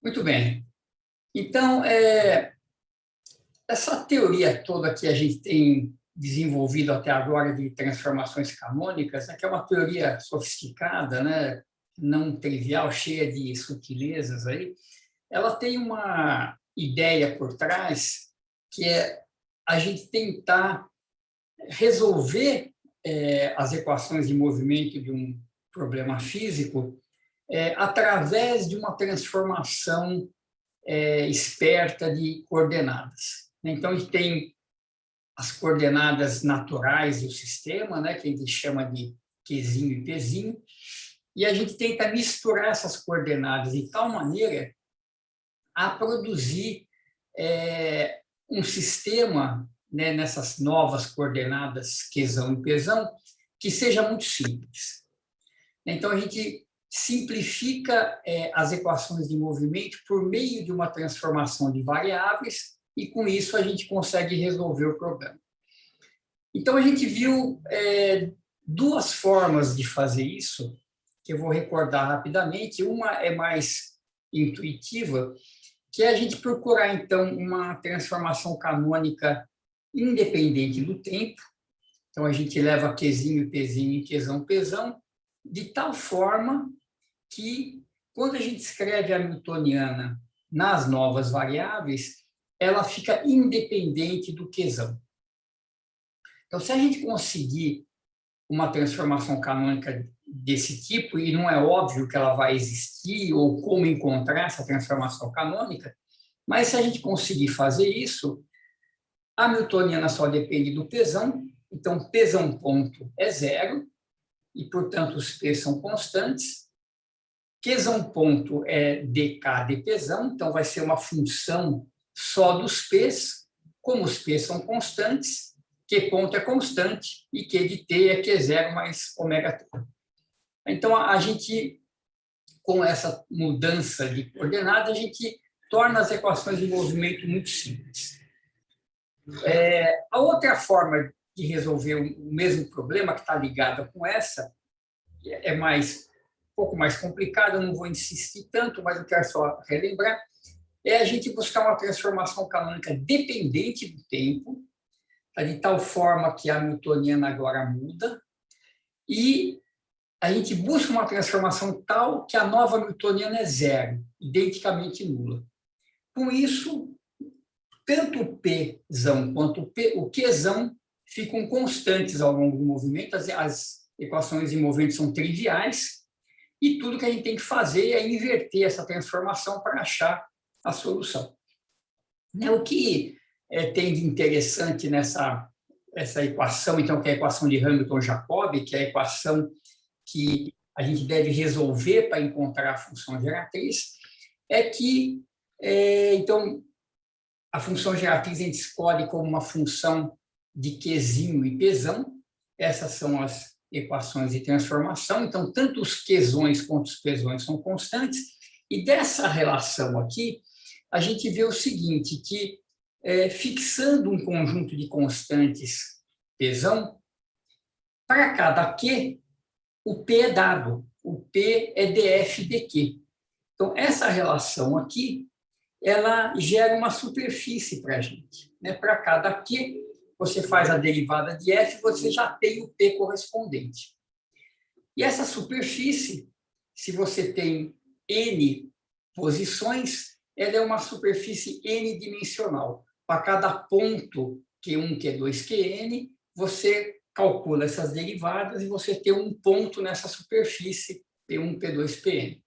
Muito bem. Então, essa teoria toda que a gente tem desenvolvido até agora de transformações canônicas, né, que é uma teoria sofisticada, né, não trivial, cheia de sutilezas aí, ela tem uma ideia por trás que é a gente tentar resolver as equações de movimento de um problema físico através de uma transformação esperta de coordenadas. Então, a gente tem as coordenadas naturais do sistema, né, que a gente chama de Qzinho e Pzinho, e a gente tenta misturar essas coordenadas de tal maneira a produzir um sistema, né, nessas novas coordenadas Qzão e Pzão, que seja muito simples. Então, a gente simplifica as equações de movimento por meio de uma transformação de variáveis e, com isso, a gente consegue resolver o problema. Então, a gente viu duas formas de fazer isso, que eu vou recordar rapidamente. Uma é mais intuitiva, que é a gente procurar, então, uma transformação canônica independente do tempo. Então, a gente leva Qzinho, Pzinho e Qzão, Pzão, de tal forma que, quando a gente escreve a newtoniana nas novas variáveis, ela fica independente do Qzão. Então, se a gente conseguir uma transformação canônica desse tipo, e não é óbvio que ela vai existir ou como encontrar essa transformação canônica, mas se a gente conseguir fazer isso, a newtoniana só depende do Pzão, então Pzão ponto é zero, e, portanto, os P são constantes. Qzão ponto é dk dpzão, então vai ser uma função só dos P's. Como os P's são constantes, Q ponto é constante e Q de t é Q0 mais ômega t. Então, a gente, com essa mudança de coordenada, a gente torna as equações de movimento muito simples. A outra forma de resolver o mesmo problema, que está ligada com essa, é um pouco mais complicada, eu não vou insistir tanto, mas eu quero só relembrar, é a gente buscar uma transformação canônica dependente do tempo, de tal forma que a newtoniana agora muda, e a gente busca uma transformação tal que a nova newtoniana é zero, identicamente nula. Com isso, tanto o Pzão quanto o Qzão ficam constantes ao longo do movimento, as equações de movimento são triviais, e tudo que a gente tem que fazer é inverter essa transformação para achar a solução. O que tem de interessante nessa equação, então, que é a equação de Hamilton-Jacobi, que é a equação que a gente deve resolver para encontrar a função geratriz, é que, então, a função geratriz a gente escolhe como uma função de Qzinho e Pzão, essas são as equações de transformação, então, tanto os Qzões quanto os Pzões são constantes, e dessa relação aqui, a gente vê o seguinte, que fixando um conjunto de constantes Pzão, para cada Q, o P é dado, o P é df dq. Então, essa relação aqui, ela gera uma superfície para a gente. Para cada Q, você faz a derivada de f, você já tem o P correspondente. E essa superfície, se você tem n posições, ela é uma superfície n-dimensional. Para cada ponto Q1, Q2, Qn, você calcula essas derivadas e você tem um ponto nessa superfície, P1, P2, Pn.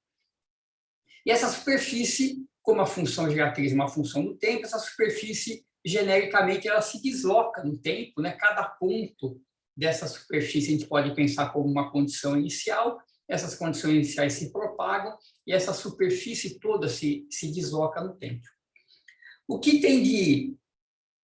E essa superfície, como a função geratriz é uma função do tempo, essa superfície, genericamente, ela se desloca no tempo, Cada ponto dessa superfície a gente pode pensar como uma condição inicial, essas condições iniciais se propagam e essa superfície toda se desloca no tempo. O que tem de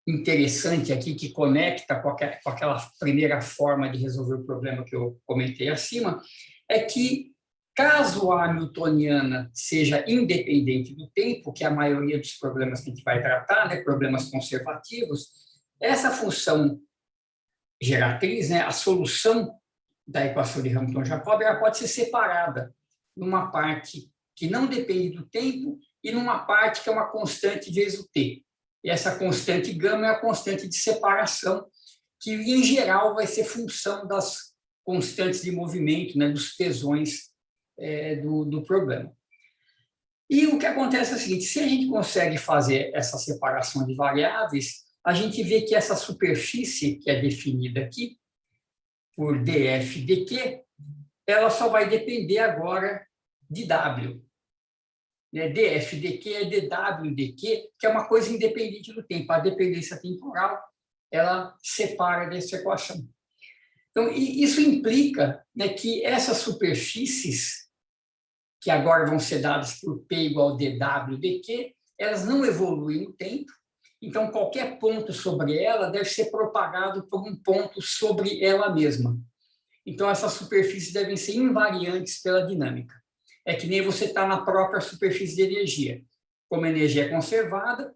interessante aqui, que conecta com aquela primeira forma de resolver o problema que eu comentei acima, é que, caso a newtoniana seja independente do tempo, que é a maioria dos problemas que a gente vai tratar, problemas conservativos, essa função geratriz, a solução da equação de Hamilton-Jacobi, ela pode ser separada numa parte que não depende do tempo e numa parte que é uma constante vezes o t. E essa constante gama é a constante de separação, que, em geral, vai ser função das constantes de movimento, né, dos pesões do problema. E o que acontece é o seguinte, se a gente consegue fazer essa separação de variáveis, a gente vê que essa superfície, que é definida aqui, por df dq, ela só vai depender agora de w. df dq é dw dq, que é uma coisa independente do tempo. A dependência temporal, ela separa dessa equação. Então, isso implica, né, que essas superfícies, que agora vão ser dadas por P igual a dW dq, elas não evoluem no tempo, então qualquer ponto sobre ela deve ser propagado por um ponto sobre ela mesma. Então, essas superfícies devem ser invariantes pela dinâmica. É que nem você está na própria superfície de energia. Como a energia é conservada,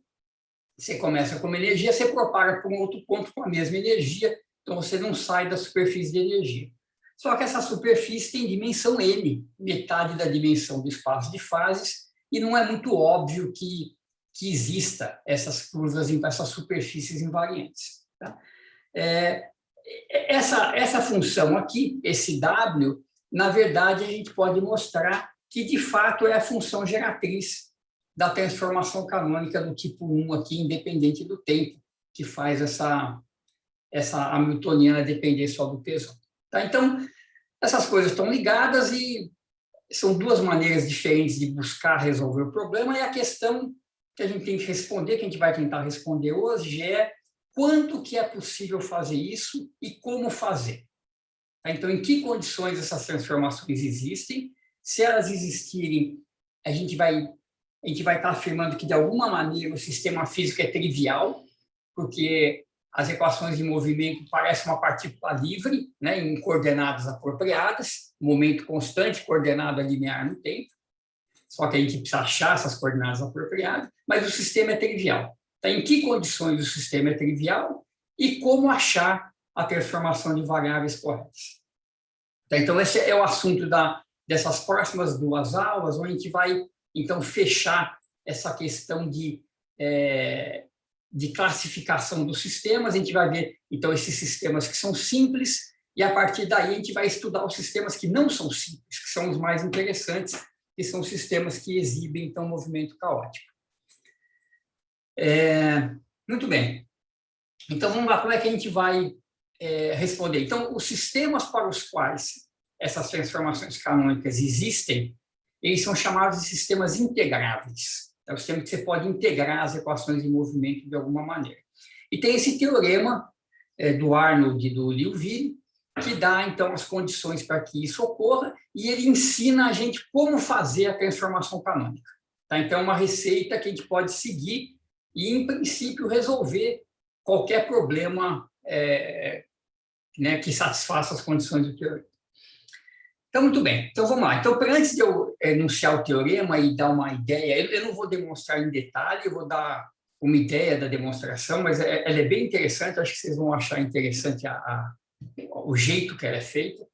você começa com uma energia, você propaga para um outro ponto com a mesma energia, então você não sai da superfície de energia. Só que essa superfície tem dimensão n, metade da dimensão do espaço de fases, e não é muito óbvio que exista essas curvas, essas superfícies invariantes. Tá? Essa função aqui, esse w, na verdade, a gente pode mostrar que, de fato, é a função geratriz da transformação canônica do tipo 1 aqui, independente do tempo, que faz essa hamiltoniana depender só do peso. Tá? Então, essas coisas estão ligadas e são duas maneiras diferentes de buscar resolver o problema, e a questão que a gente tem que responder, que a gente vai tentar responder hoje, é quando que é possível fazer isso e como fazer. Tá? Então, em que condições essas transformações existem? Se elas existirem, a gente vai estar afirmando que, de alguma maneira, o sistema físico é trivial, porque as equações de movimento parecem uma partícula livre, né, em coordenadas apropriadas, momento constante, coordenada linear no tempo, só que a gente precisa achar essas coordenadas apropriadas, mas o sistema é trivial. Tá? Em que condições o sistema é trivial e como achar a transformação de variáveis corretas. Tá? Então, esse é o assunto dessas próximas duas aulas, onde a gente vai, então, fechar essa questão de classificação dos sistemas. A gente vai ver, então, esses sistemas que são simples, e, a partir daí, a gente vai estudar os sistemas que não são simples, que são os mais interessantes, que são sistemas que exibem, então, movimento caótico. Muito bem. Então, vamos lá, como é que a gente vai responder? Então, os sistemas para os quais essas transformações canônicas existem, eles são chamados de sistemas integráveis. É o sistema que você pode integrar as equações de movimento de alguma maneira. E tem esse teorema do Arnold e do Liouville, que dá, então, as condições para que isso ocorra, e ele ensina a gente como fazer a transformação canônica. Tá? Então, é uma receita que a gente pode seguir e, em princípio, resolver qualquer problema né, que satisfaça as condições do teorema. Então, muito bem. Então, vamos lá. Então, antes de eu enunciar o teorema e dar uma ideia, eu não vou demonstrar em detalhe, eu vou dar uma ideia da demonstração, mas ela é bem interessante, acho que vocês vão achar interessante o jeito que ela é feita.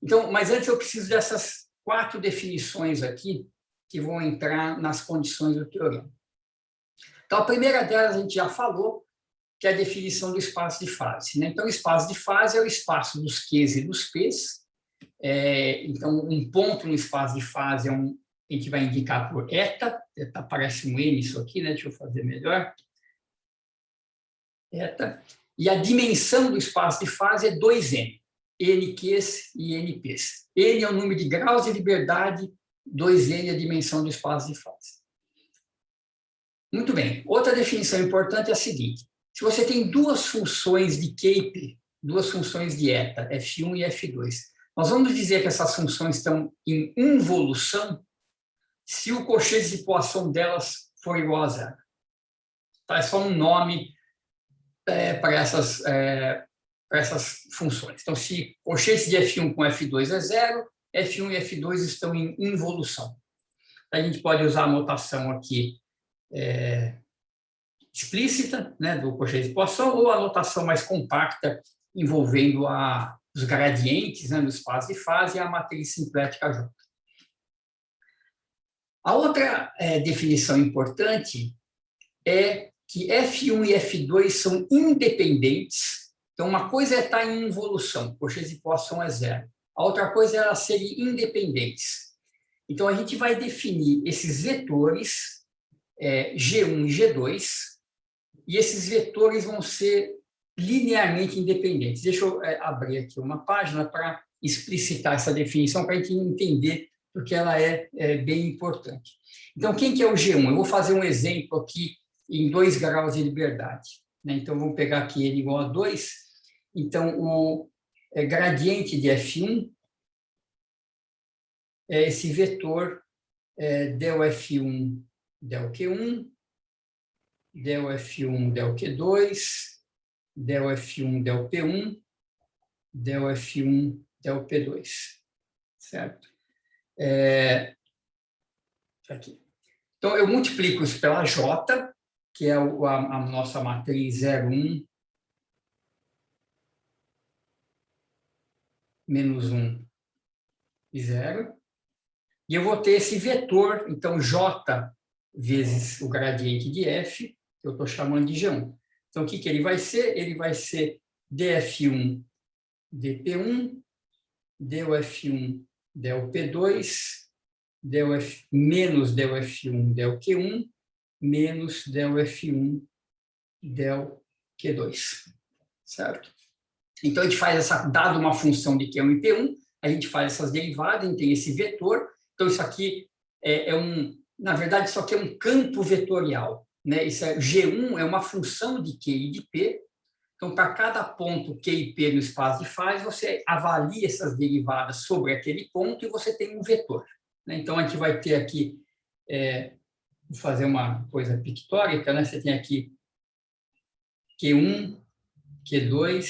Então, mas antes eu preciso dessas 4 definições aqui, que vão entrar nas condições do teorema. Então, a primeira delas a gente já falou, que é a definição do espaço de fase. Né? Então, o espaço de fase é o espaço dos Qs e dos Ps. Então, um ponto no espaço de fase a gente vai indicar por eta. Eta parece um N isso aqui, né? Deixa eu fazer melhor. Eta. E a dimensão do espaço de fase é 2N. NQs e NPs. N é o número de graus de liberdade, 2N é a dimensão do espaço de fase. Muito bem. Outra definição importante é a seguinte. Se você tem duas funções de Kepler, duas funções de eta, F1 e F2, nós vamos dizer que essas funções estão em involução se o cochete de Poisson delas for igual a 0. Tá? É só um nome para essas funções. Então, se o cochete de F1 com F2 é 0, F1 e F2 estão em involução. A gente pode usar a notação aqui explícita, né, do cochete de Poisson, ou a notação mais compacta envolvendo os gradientes, né, no espaço de fase e a matriz simplética J. A outra definição importante é que F1 e F2 são independentes. Então, uma coisa é estar em involução, cocheas de Poisson é zero. A outra coisa é elas serem independentes. Então, a gente vai definir esses vetores, G1 e G2, e esses vetores vão ser linearmente independentes. Deixa eu abrir aqui uma página para explicitar essa definição, para a gente entender, porque ela é bem importante. Então, quem que é o G1? Eu vou fazer um exemplo aqui em 2 graus de liberdade. Né? Então, vamos pegar aqui ele igual a 2. Então, o gradiente de F1 é esse vetor del F1, del Q1, del F1, del Q2, del F1, del P1, del F1, del P2. Certo? Aqui. Então, eu multiplico isso pela J, que é a nossa matriz 0,1, menos 1 e 0. E eu vou ter esse vetor, então, J vezes o gradiente de F, que eu estou chamando de G1. Então, o que ele vai ser? Ele vai ser dF1 dP1, del F1 del P2, menos del F1 del Q1, menos del F1 del Q2. Certo? Então, a gente faz dado uma função de Q1 e P1, a gente faz essas derivadas, a gente tem esse vetor. Então, isso aqui na verdade, isso aqui é um campo vetorial. Né? Isso G1 é uma função de Q e de P. Então, para cada ponto Q e P no espaço de fase, você avalia essas derivadas sobre aquele ponto e você tem um vetor. Né? Então, a gente vai ter aqui, vou fazer uma coisa pictórica, né? Você tem aqui Q1, Q2,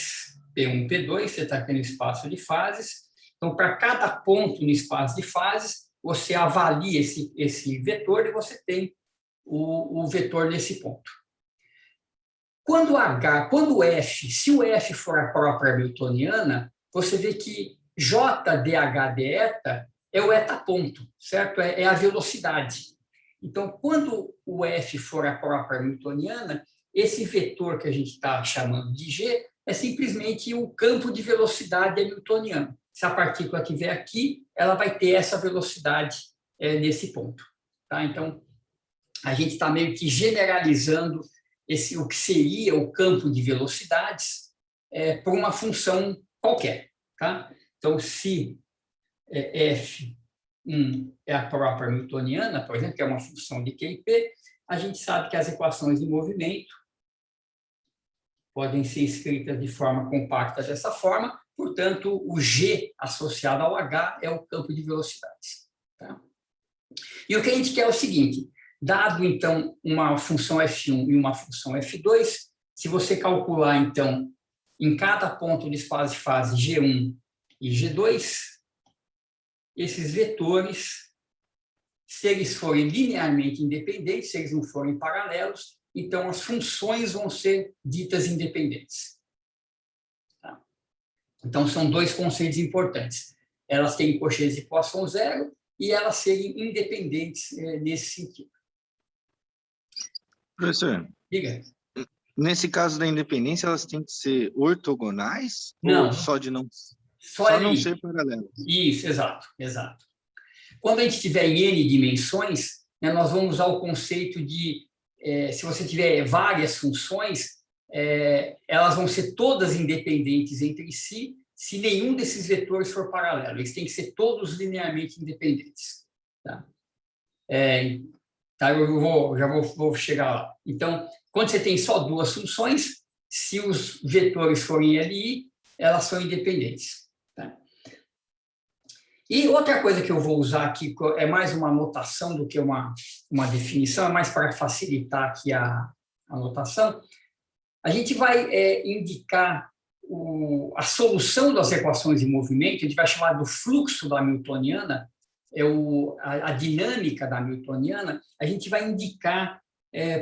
P1, P2, você está aqui no espaço de fases. Então, para cada ponto no espaço de fases, você avalia esse vetor e você tem o vetor desse ponto. Quando se o F for a própria hamiltoniana, você vê que JDH de eta é o eta ponto, certo? É a velocidade. Então, quando o F for a própria hamiltoniana, esse vetor que a gente está chamando de G é simplesmente o campo de velocidade hamiltoniano. Se a partícula estiver aqui, ela vai ter essa velocidade nesse ponto. Tá? Então, a gente está meio que generalizando o que seria o campo de velocidades por uma função qualquer. Tá? Então, se F1 é a própria hamiltoniana, por exemplo, que é uma função de Q e P, a gente sabe que as equações de movimento podem ser escritas de forma compacta dessa forma, portanto, o G associado ao H é o campo de velocidades. Tá? E o que a gente quer é o seguinte, dado, então, uma função F1 e uma função F2, se você calcular, então, em cada ponto de espaço de fase G1 e G2, esses vetores, se eles forem linearmente independentes, se eles não forem paralelos, então as funções vão ser ditas independentes. Tá? Então, são 2 conceitos importantes. Elas têm cocheas de Poisson zero e elas serem independentes nesse sentido. Professor, diga. Nesse caso da independência, elas têm que ser ortogonais? Não. Ou só não ser paralelas? Isso, exato. Quando a gente tiver em N dimensões, né, nós vamos usar o conceito de, se você tiver várias funções, elas vão ser todas independentes entre si, se nenhum desses vetores for paralelo. Eles têm que ser todos linearmente independentes. Tá? Eu já vou chegar lá. Então, quando você tem só 2 funções, se os vetores forem LI, elas são independentes. Tá? E outra coisa que eu vou usar aqui é mais uma notação do que uma definição, é mais para facilitar aqui a notação. A gente vai indicar a solução das equações de movimento, a gente vai chamar do fluxo da hamiltoniana, a dinâmica da hamiltoniana, a gente vai indicar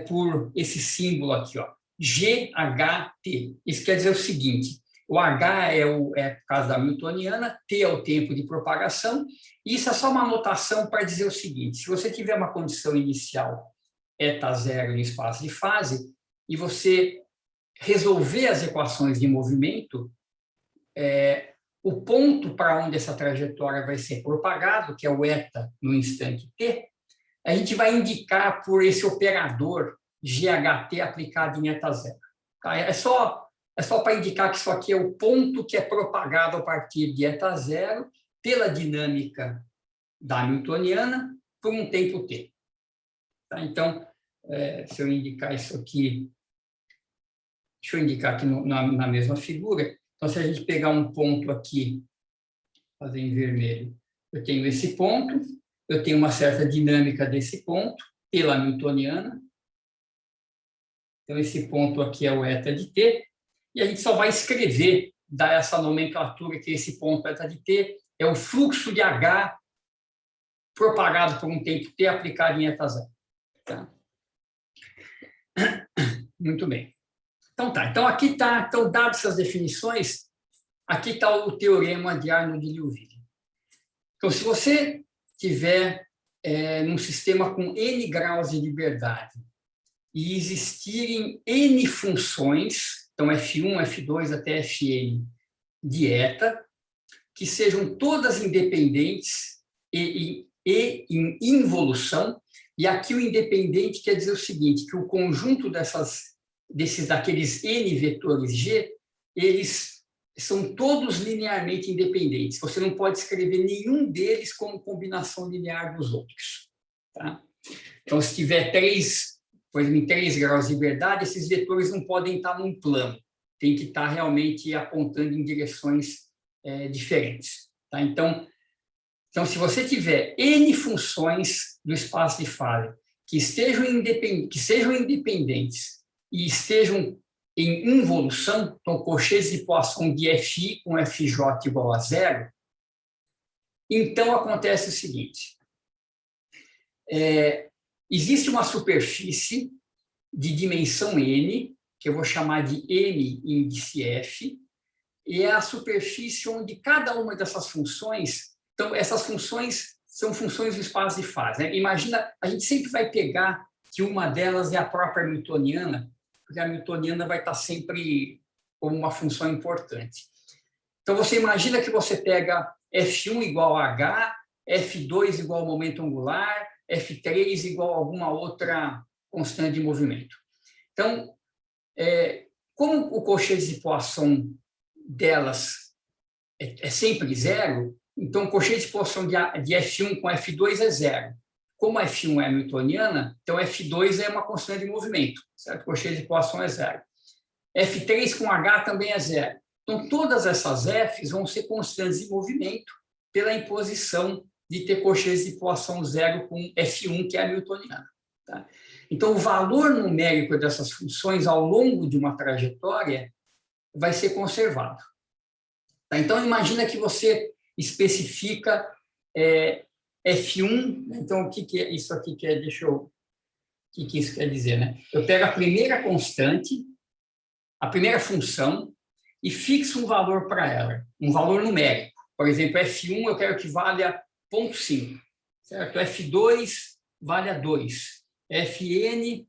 por esse símbolo aqui, ó, GHT. Isso quer dizer o seguinte, O H é por causa da hamiltoniana, T é o tempo de propagação. Isso é só uma anotação para dizer o seguinte: se você tiver uma condição inicial eta zero no espaço de fase, e você resolver as equações de movimento, o ponto para onde essa trajetória vai ser propagado, que é o eta no instante t, a gente vai indicar por esse operador GHT aplicado em eta zero. Tá? É só para indicar que isso aqui é o ponto que é propagado a partir de eta zero pela dinâmica da hamiltoniana por um tempo t. Tá? Então, se eu indicar isso aqui, deixa eu indicar aqui na mesma figura. Então, se a gente pegar um ponto aqui, fazer em vermelho, eu tenho esse ponto, eu tenho uma certa dinâmica desse ponto pela hamiltoniana. Então, esse ponto aqui é o eta de t, e a gente só vai escrever, dar essa nomenclatura que esse ponto eta de t é o fluxo de H propagado por um tempo t aplicado em eta zero. Tá? Muito bem. Então, tá. Então, aqui está, então, dadas essas definições, aqui está o teorema de Arnold e Liouville. Então, se você tiver num sistema com n graus de liberdade e existirem n funções, então F1, F2 até Fn de eta, que sejam todas independentes e em involução, e aqui o independente quer dizer o seguinte, que o conjunto daqueles n vetores G, eles são todos linearmente independentes. Você não pode escrever nenhum deles como combinação linear dos outros. Tá? Então, se tiver por exemplo, em 3 graus de liberdade, esses vetores não podem estar num plano. Tem que estar realmente apontando em direções diferentes. Tá? Então, se você tiver n funções do espaço de fase que sejam independentes e estejam em involução, então, cochetes de Poisson de Fi com Fj igual a zero, então acontece o seguinte: existe uma superfície de dimensão n, que eu vou chamar de n índice F, e é a superfície onde cada uma dessas funções, então, essas funções são funções do espaço de fase. Né? Imagina, a gente sempre vai pegar que uma delas é a própria hamiltoniana, porque a hamiltoniana vai estar sempre como uma função importante. Então, você imagina que você pega F1 igual a H, F2 igual ao momento angular, F3 igual a alguma outra constante de movimento. Então, como o cochete de Poisson delas é sempre zero, então o cochete de Poisson de F1 com F2 é zero. Como F1 é hamiltoniana, então F2 é uma constante de movimento, certo? O cochete de Poisson é zero. F3 com H também é zero. Então, todas essas Fs vão ser constantes de movimento pela imposição de ter cochetes de Poisson zero com F1, que é hamiltoniana. Tá? Então, o valor numérico dessas funções ao longo de uma trajetória vai ser conservado. Tá? Então, imagina que você especifica F1, então o que é isso aqui que é, o que isso quer dizer, né? Eu pego a primeira constante, a primeira função, e fixo um valor para ela, um valor numérico. Por exemplo, F1 eu quero que valha 0,5, certo? F2 vale a 2. Fn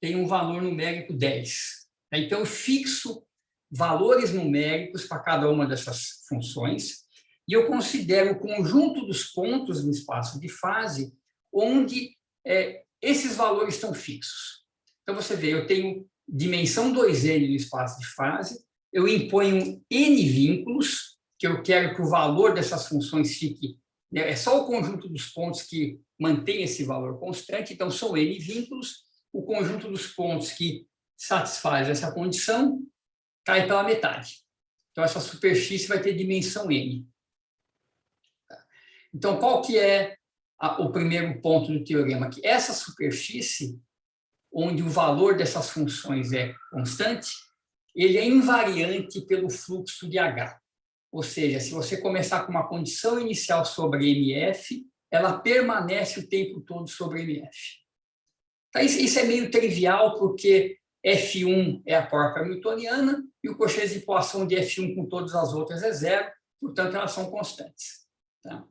tem um valor numérico 10. Então, eu fixo valores numéricos para cada uma dessas funções e eu considero o conjunto dos pontos no espaço de fase onde esses valores estão fixos. Então, você vê, eu tenho dimensão 2n no espaço de fase, eu imponho n vínculos, que eu quero que o valor dessas funções fique... É só o conjunto dos pontos que mantém esse valor constante, então são n vínculos, o conjunto dos pontos que satisfaz essa condição cai pela metade. Então, essa superfície vai ter dimensão n. Então, qual que é o primeiro ponto do teorema? Que essa superfície, onde o valor dessas funções é constante, ele é invariante pelo fluxo de H. Ou seja, se você começar com uma condição inicial sobre MF, ela permanece o tempo todo sobre MF. Então, isso é meio trivial, porque F1 é a própria hamiltoniana e o coeficiente de poação de F1 com todas as outras é zero, portanto, elas são constantes. Tá?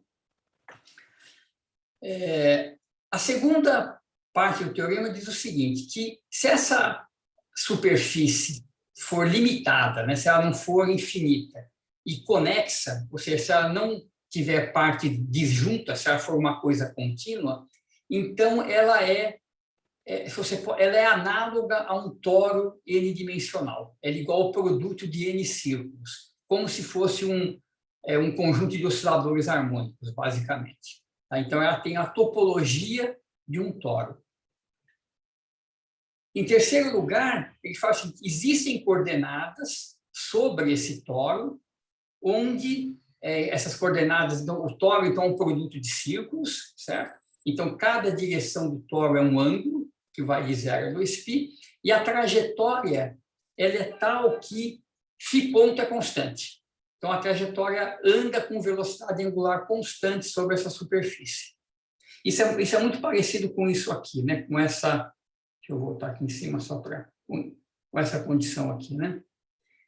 A segunda parte do teorema diz o seguinte, que se essa superfície for limitada, né, se ela não for infinita e conexa, ou seja, se ela não tiver parte disjunta, se ela for uma coisa contínua, então ela ela é análoga a um toro n-dimensional. Ela é igual ao produto de n círculos, como se fosse um conjunto de osciladores harmônicos, basicamente. Tá? Então, ela tem a topologia de um toro. Em terceiro lugar, ele fala assim, existem coordenadas sobre esse toro, onde essas coordenadas, então, o toro então, é um produto de círculos, certo? Então, cada direção do toro é um ângulo, que vai de 0 a 2π, e a trajetória ela é tal que φ ponto é constante. Então, a trajetória anda com velocidade angular constante sobre essa superfície. Isso é muito parecido com isso aqui, né? Com essa... Deixa eu voltar aqui em cima só para... Com essa condição aqui, né?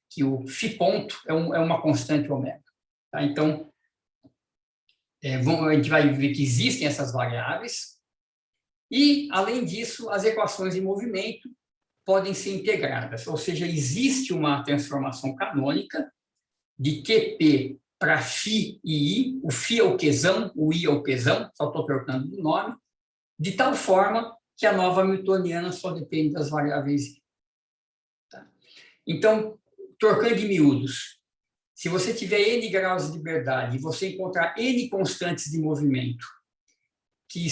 Que o φ ponto é uma constante ômega. Tá? Então, a gente vai ver que existem essas variáveis e, além disso, as equações de movimento podem ser integradas, ou seja, existe uma transformação canônica de QP para φ e I, o φ é o Qzão, o I é o Pzão, só estou trocando o nome, de tal forma que a nova hamiltoniana só depende das variáveis I. Tá? Então, trocando de miúdos, se você tiver n graus de liberdade e você encontrar n constantes de movimento que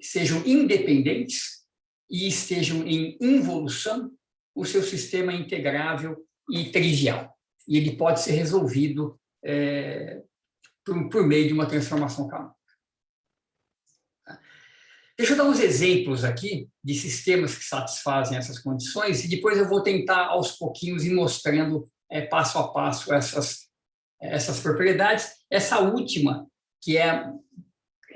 sejam independentes e estejam em involução, o seu sistema é integrável e trivial. E ele pode ser resolvido por meio de uma transformação canônica. Deixa eu dar uns exemplos aqui de sistemas que satisfazem essas condições e depois eu vou tentar, aos pouquinhos, ir mostrando passo a passo essas propriedades. Essa última, que é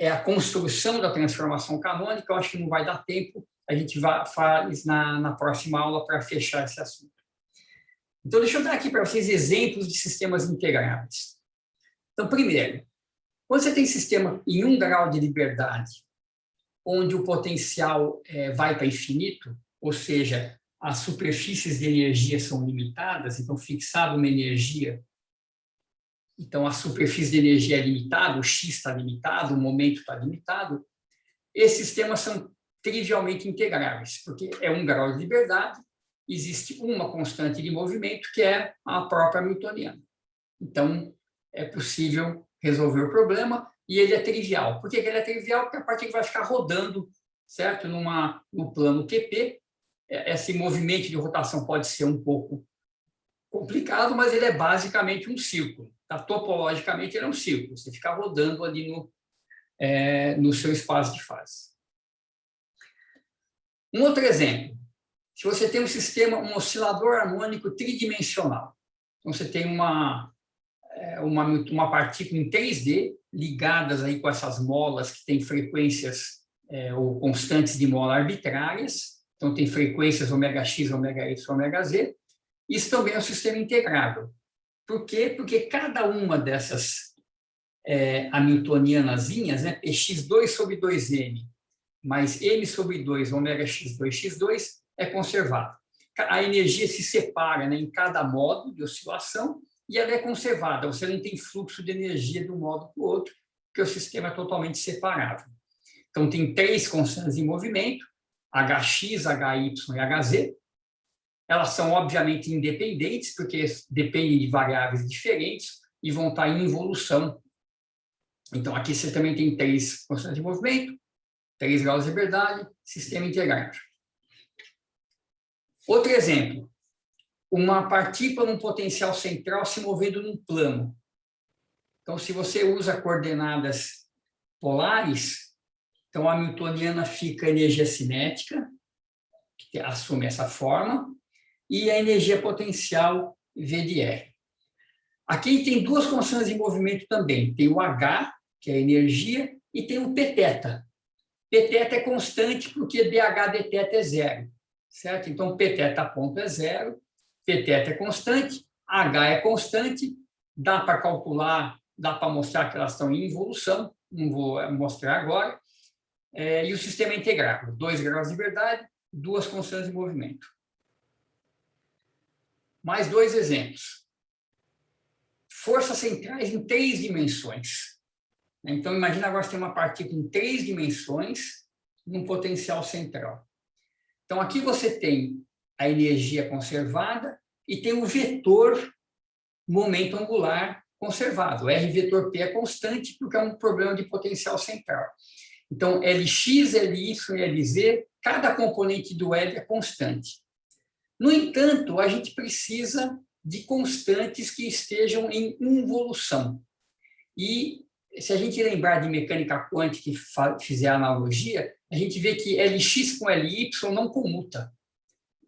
a construção da transformação canônica, eu acho que não vai dar tempo, a gente faz na próxima aula para fechar esse assunto. Então, deixa eu dar aqui para vocês exemplos de sistemas integráveis. Então, primeiro, quando você tem sistema em 1 grau de liberdade, onde o potencial vai para infinito, ou seja, as superfícies de energia são limitadas, então, fixada uma energia, então, a superfície de energia é limitada, o x está limitado, o momento está limitado, esses sistemas são trivialmente integráveis, porque é 1 grau de liberdade, existe uma constante de movimento, que é a própria hamiltoniana. Então, é possível resolver o problema, e ele é trivial. Por que ele é trivial? Porque a partícula vai ficar rodando, certo? No plano QP. Esse movimento de rotação pode ser um pouco complicado, mas ele é basicamente um círculo. Tá? Topologicamente, ele é um círculo. Você fica rodando ali no seu espaço de fase. Um outro exemplo. Se você tem um sistema, um oscilador harmônico tridimensional, então você tem uma partícula em 3D ligadas aí com essas molas que têm frequências ou constantes de mola arbitrárias, então tem frequências ω(x), ω(y), ω(z). Isso também é um sistema integrável. Por quê? Porque cada uma dessas hamiltonianazinhas, né, Px2 sobre 2m mais m sobre 2 ω(x2)x2 é conservado. A energia se separa, né, em cada modo de oscilação e ela é conservada. Você não tem fluxo de energia de um modo para o outro, porque o sistema é totalmente separável. Então, tem 3 constantes em movimento, Hx, Hy e Hz. Elas são, obviamente, independentes, porque dependem de variáveis diferentes e vão estar em involução. Então, aqui você também tem 3 constantes de movimento, 3 graus de liberdade, sistema integrável. Outro exemplo, uma partícula num potencial central se movendo num plano. Então, se você usa coordenadas polares, então a hamiltoniana fica energia cinética, que assume essa forma, e a energia potencial V de R. Aqui tem 2 constantes de movimento também. Tem o H, que é a energia, e tem o Pθ. Pθ é constante porque dH dθ é 0. Certo? Então, Pθ ponto é 0, Pθ é constante, H é constante, dá para calcular, dá para mostrar que elas estão em involução, não vou mostrar agora, e o sistema é integrável, 2 graus de liberdade, 2 constantes de movimento. Mais 2 exemplos. Forças centrais em 3 dimensões. Então, imagina agora você tem uma partícula em 3 dimensões, num potencial central. Então, aqui você tem a energia conservada e tem o vetor momento angular conservado. O R vetor P é constante porque é um problema de potencial central. Então, Lx, Ly e Lz, cada componente do L é constante. No entanto, a gente precisa de constantes que estejam em involução. E, se a gente lembrar de mecânica quântica e fizer a analogia, a gente vê que Lx com Ly não comuta.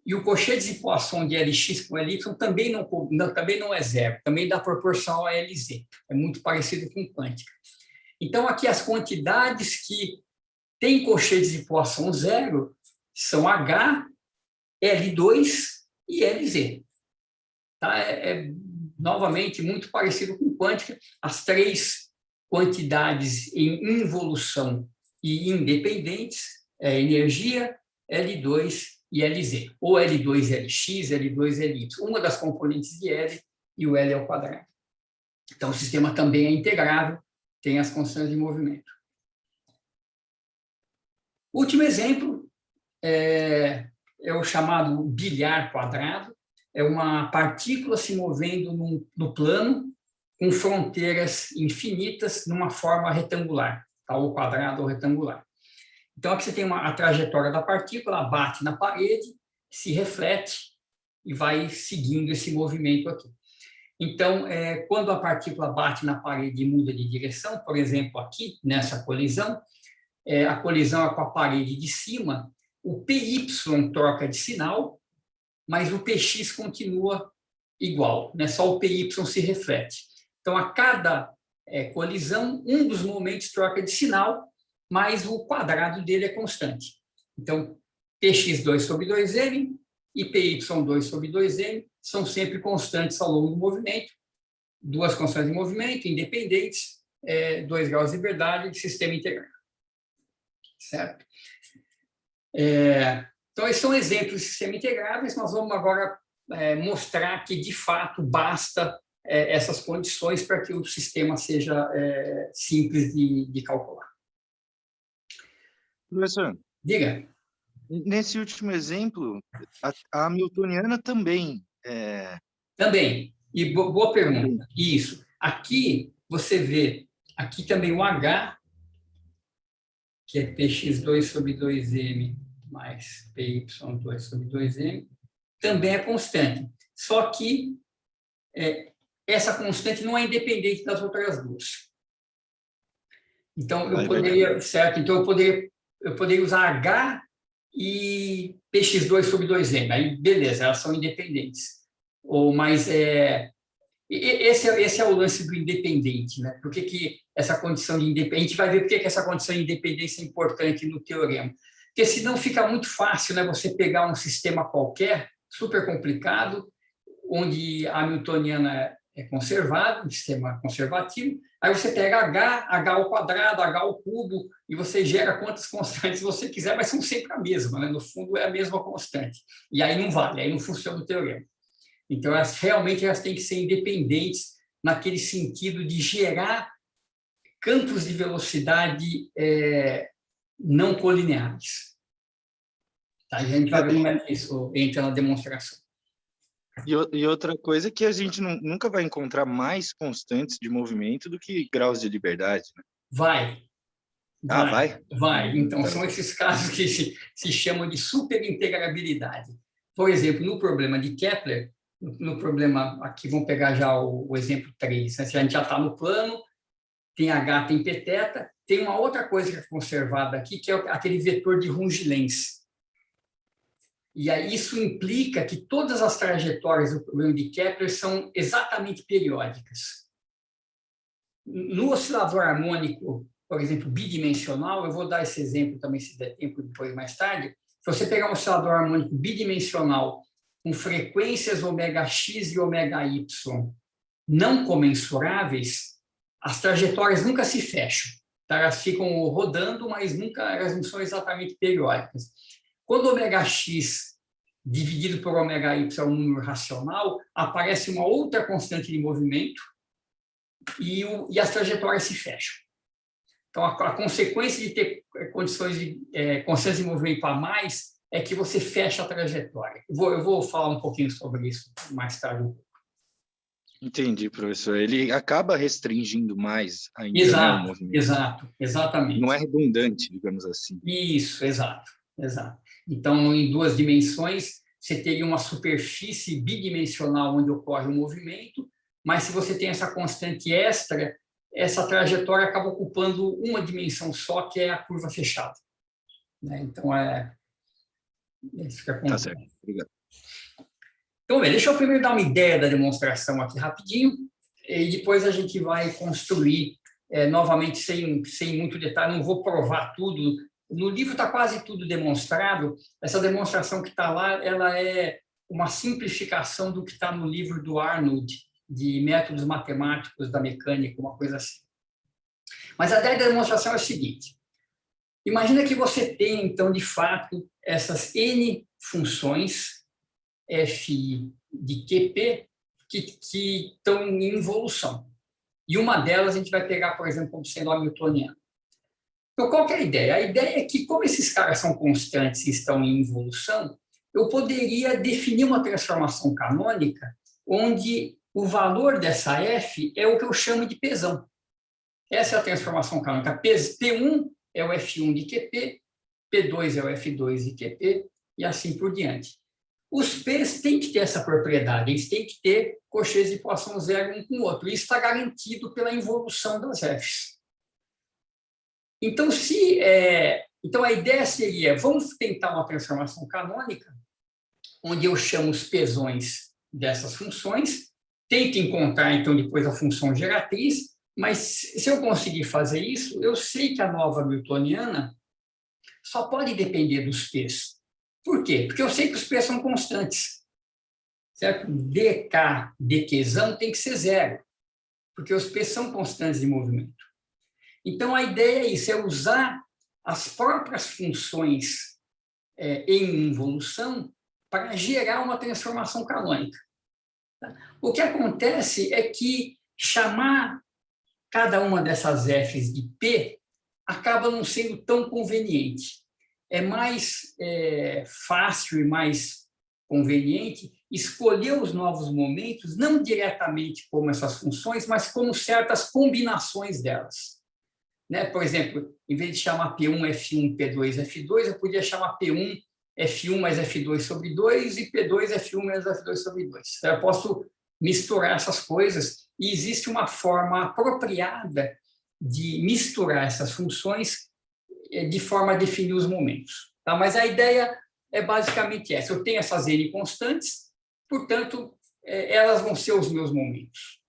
E o coeficiente de Poisson de Lx com Ly também não é zero, também dá proporção a Lz. É muito parecido com quântica. Então, aqui as quantidades que têm coeficiente de Poisson zero são H, L2 e Lz. Tá? Novamente, muito parecido com quântica. As 3 quantidades em involução e independentes é energia, L2 e Lz. Ou L2 Lx, L2 Ly. Uma das componentes de L e o L ao quadrado. Então, o sistema também é integrável, tem as constantes de movimento. Último exemplo é o chamado bilhar quadrado. É uma partícula se movendo no plano com fronteiras infinitas numa forma retangular, tá? Ou quadrada ou retangular. Então, aqui você tem a trajetória da partícula, bate na parede, se reflete e vai seguindo esse movimento aqui. Então, quando a partícula bate na parede e muda de direção, por exemplo, aqui, nessa colisão, a colisão é com a parede de cima, o PY troca de sinal, mas o PX continua igual, né? Só o PY se reflete. Então, a cada colisão, um dos momentos troca de sinal, mas o quadrado dele é constante. Então, Px2 sobre 2m e Py2 sobre 2m são sempre constantes ao longo do movimento, 2 constantes de movimento, independentes, 2 graus de liberdade, sistema integral. Certo? Então, esses são exemplos de sistema integráveis. Nós vamos agora mostrar que, de fato, basta essas condições para que o sistema seja simples de calcular. Professor, Diga. nesse último exemplo, a hamiltoniana também. Também. E boa pergunta. Isso. Aqui você vê, aqui também o H, que é Px2 sobre 2m mais Py2 sobre 2m, também é constante. Só que essa constante não é independente das outras duas. Então, eu poderia, certo? Então, eu poderia usar H e Px2 sobre 2m. Aí, beleza, elas são independentes. Mas esse é o lance do independente, né? Por que essa condição de independência? A gente vai ver por que essa condição de independência é importante no teorema. Porque senão fica muito fácil, né, você pegar um sistema qualquer, super complicado, onde a hamiltoniana é conservada, um sistema conservativo, aí você pega H ao quadrado, H ao cubo, e você gera quantas constantes você quiser, mas são sempre a mesma, né? No fundo é a mesma constante. E aí não vale, aí não funciona o teorema. Então, realmente elas têm que ser independentes naquele sentido de gerar campos de velocidade não colineares. Tá? A gente vai ver como é que isso entra na demonstração. E outra coisa é que a gente nunca vai encontrar mais constantes de movimento do que graus de liberdade, né? Vai. Vai? Vai. Então, são esses casos que se chamam de superintegrabilidade. Por exemplo, no problema de Kepler, no problema, aqui vamos pegar já o exemplo 3, né? Se a gente já está no plano, tem H, tem Pθ, tem uma outra coisa que é conservada aqui, que é aquele vetor de Runge-Lenz. E aí isso implica que todas as trajetórias do problema de Kepler são exatamente periódicas. No oscilador harmônico, por exemplo, bidimensional, eu vou dar esse exemplo também, se der tempo, depois mais tarde. Se você pegar um oscilador harmônico bidimensional com frequências ω(x) e ω(y) não comensuráveis, as trajetórias nunca se fecham. Tá? Elas ficam rodando, mas elas não são exatamente periódicas. Quando ω(x) dividido por ω(y) é um número racional, aparece uma outra constante de movimento e as trajetórias se fecham. Então, a consequência de ter constantes de movimento a mais é que você fecha a trajetória. Eu vou falar um pouquinho sobre isso mais tarde. Entendi, professor. Ele acaba restringindo mais ainda, né, o movimento. Exatamente. Não é redundante, digamos assim. Isso, exato. Então, em 2 dimensões, você teria uma superfície bidimensional onde ocorre o movimento, mas se você tem essa constante extra, essa trajetória acaba ocupando uma dimensão só, que é a curva fechada. Então, fica Tá certo, obrigado. Então, deixa eu primeiro dar uma ideia da demonstração aqui rapidinho, e depois a gente vai construir novamente, sem muito detalhe, não vou provar tudo. No livro está quase tudo demonstrado. Essa demonstração que está lá, ela é uma simplificação do que está no livro do Arnold, de métodos matemáticos da mecânica, uma coisa assim. Mas a ideia da demonstração é a seguinte. Imagina que você tem, então, de fato, essas N funções f de QP que estão em involução. E uma delas a gente vai pegar, por exemplo, como sendo a newtoniana. Então, qual que é a ideia? A ideia é que, como esses caras são constantes e estão em involução, eu poderia definir uma transformação canônica onde o valor dessa f é o que eu chamo de Pzão. Essa é a transformação canônica. P1 é o F1 de QP, P2 é o F2 de QP, e assim por diante. Os P's têm que ter essa propriedade, eles têm que ter cochetes de Poisson zero um com o outro. Isso está garantido pela involução das F's. Então, então, a ideia seria, vamos tentar uma transformação canônica, onde eu chamo os Pzões dessas funções, tento encontrar, então, depois a função geratriz, mas se eu conseguir fazer isso, eu sei que a nova newtoniana só pode depender dos P's. Por quê? Porque eu sei que os P's são constantes. Certo? dk, dqzão tem que ser zero, porque os P's são constantes de movimento. Então, a ideia é isso, é usar as próprias funções em involução para gerar uma transformação canônica. O que acontece é que chamar cada uma dessas F's de P acaba não sendo tão conveniente. É mais fácil e mais conveniente escolher os novos momentos, não diretamente como essas funções, mas como certas combinações delas. Por exemplo, em vez de chamar P1, F1, P2, F2, eu podia chamar P1, F1 mais F2 sobre 2 e P2, F1 mais F2 sobre 2. Eu posso misturar essas coisas e existe uma forma apropriada de misturar essas funções de forma a definir os momentos. Tá? Mas a ideia é basicamente essa. Eu tenho essas N constantes, portanto, elas vão ser os meus momentos.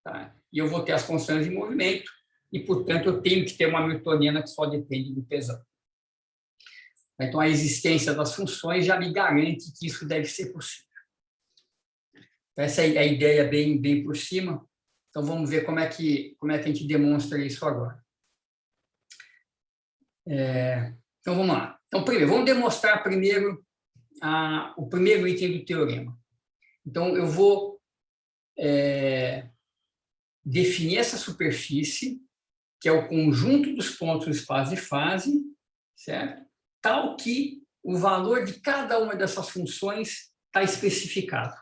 Tá? E eu vou ter as constantes de movimento, e, portanto, eu tenho que ter uma newtoniana que só depende do Pzão. Então, a existência das funções já me garante que isso deve ser possível. Essa é a ideia bem por cima. Então, vamos ver como é que a gente demonstra isso agora. Então, vamos lá. Então, primeiro, vamos demonstrar primeiro o primeiro item do teorema. Então, eu vou definir essa superfície, que é o conjunto dos pontos do espaço de fase, certo? Tal que o valor de cada uma dessas funções está especificado.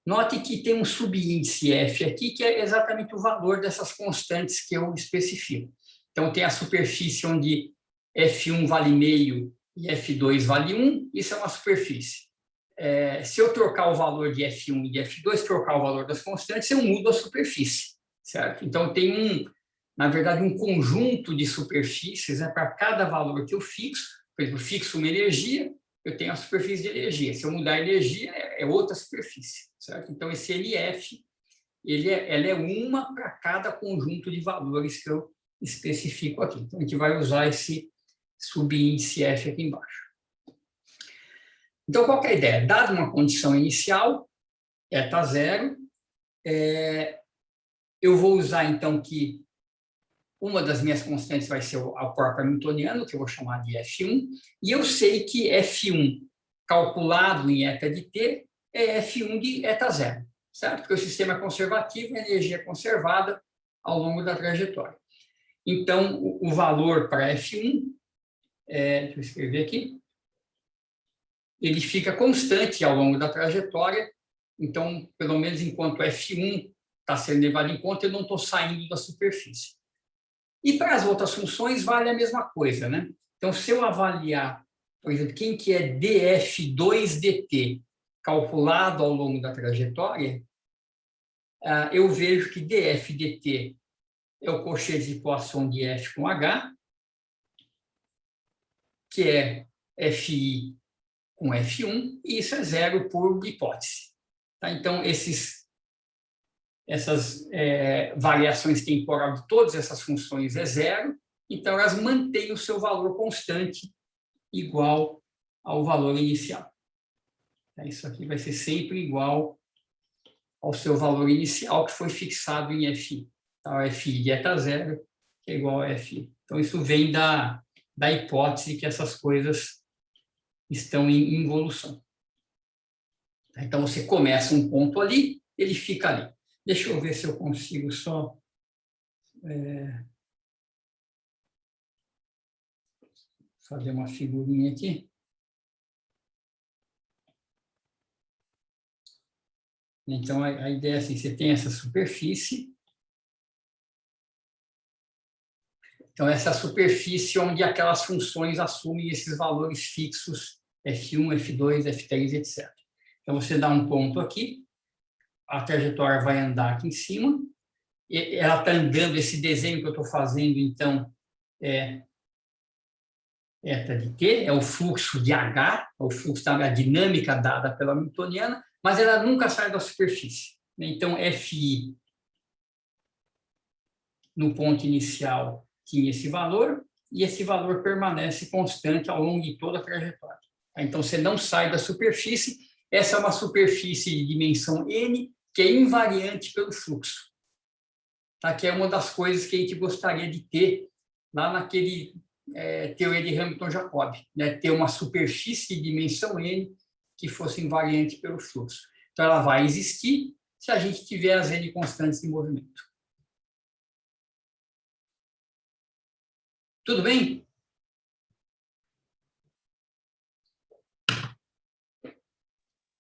Note que tem um subíndice f aqui, que é exatamente o valor dessas constantes que eu especifico. Então, tem a superfície onde f1 vale meio e f2 vale 1, isso é uma superfície. Se eu trocar o valor de f1 e de f2, trocar o valor das constantes, eu mudo a superfície, certo? Então, tem na verdade, um conjunto de superfícies para cada valor que eu fixo. Por exemplo, fixo uma energia, eu tenho a superfície de energia. Se eu mudar a energia, é outra superfície, certo? Então, esse LF, ela é uma para cada conjunto de valores que eu especifico aqui. Então, a gente vai usar esse subíndice F aqui embaixo. Então, qual que é a ideia? Dada uma condição inicial, eta zero, eu vou usar, então, que uma das minhas constantes vai ser a própria hamiltoniana, que eu vou chamar de F1, e eu sei que F1 calculado em eta de t é F1 de eta zero, certo? Porque o sistema é conservativo, a energia é conservada ao longo da trajetória. Então, o valor para F1, deixa eu escrever aqui, ele fica constante ao longo da trajetória, então, pelo menos enquanto F1 está sendo levado em conta, eu não estou saindo da superfície. E para as outras funções vale a mesma coisa, né? Então, se eu avaliar, por exemplo, quem que é dF2 dt calculado ao longo da trajetória, eu vejo que dF dt é o coeficiente de Poisson de F com H, que é Fi com F1, e isso é zero por hipótese. Tá? Então, essas variações temporais de todas essas funções é zero, então elas mantêm o seu valor constante igual ao valor inicial. Isso aqui vai ser sempre igual ao seu valor inicial, que foi fixado em Fi. Então, Fi de eta zero que é igual a Fi. Então, isso vem da hipótese que essas coisas estão em involução. Então, você começa um ponto ali, ele fica ali. Deixa eu ver se eu consigo só fazer uma figurinha aqui. Então, a ideia é assim, você tem essa superfície. Então, essa superfície onde aquelas funções assumem esses valores fixos, F1, F2, F3, etc. Então, você dá um ponto aqui, a trajetória vai andar aqui em cima, e ela está andando, esse desenho que eu estou fazendo, então, é eta de t, é o fluxo de H, é o fluxo da dinâmica dada pela hamiltoniana, mas ela nunca sai da superfície. Então, Fi no ponto inicial tinha esse valor, e esse valor permanece constante ao longo de toda a trajetória. Então, você não sai da superfície, essa é uma superfície de dimensão n, que é invariante pelo fluxo. Tá? Que é uma das coisas que a gente gostaria de ter lá naquele teoria de Hamilton-Jacob, né? Ter uma superfície de dimensão n que fosse invariante pelo fluxo. Então, ela vai existir se a gente tiver as n constantes em movimento. Tudo bem?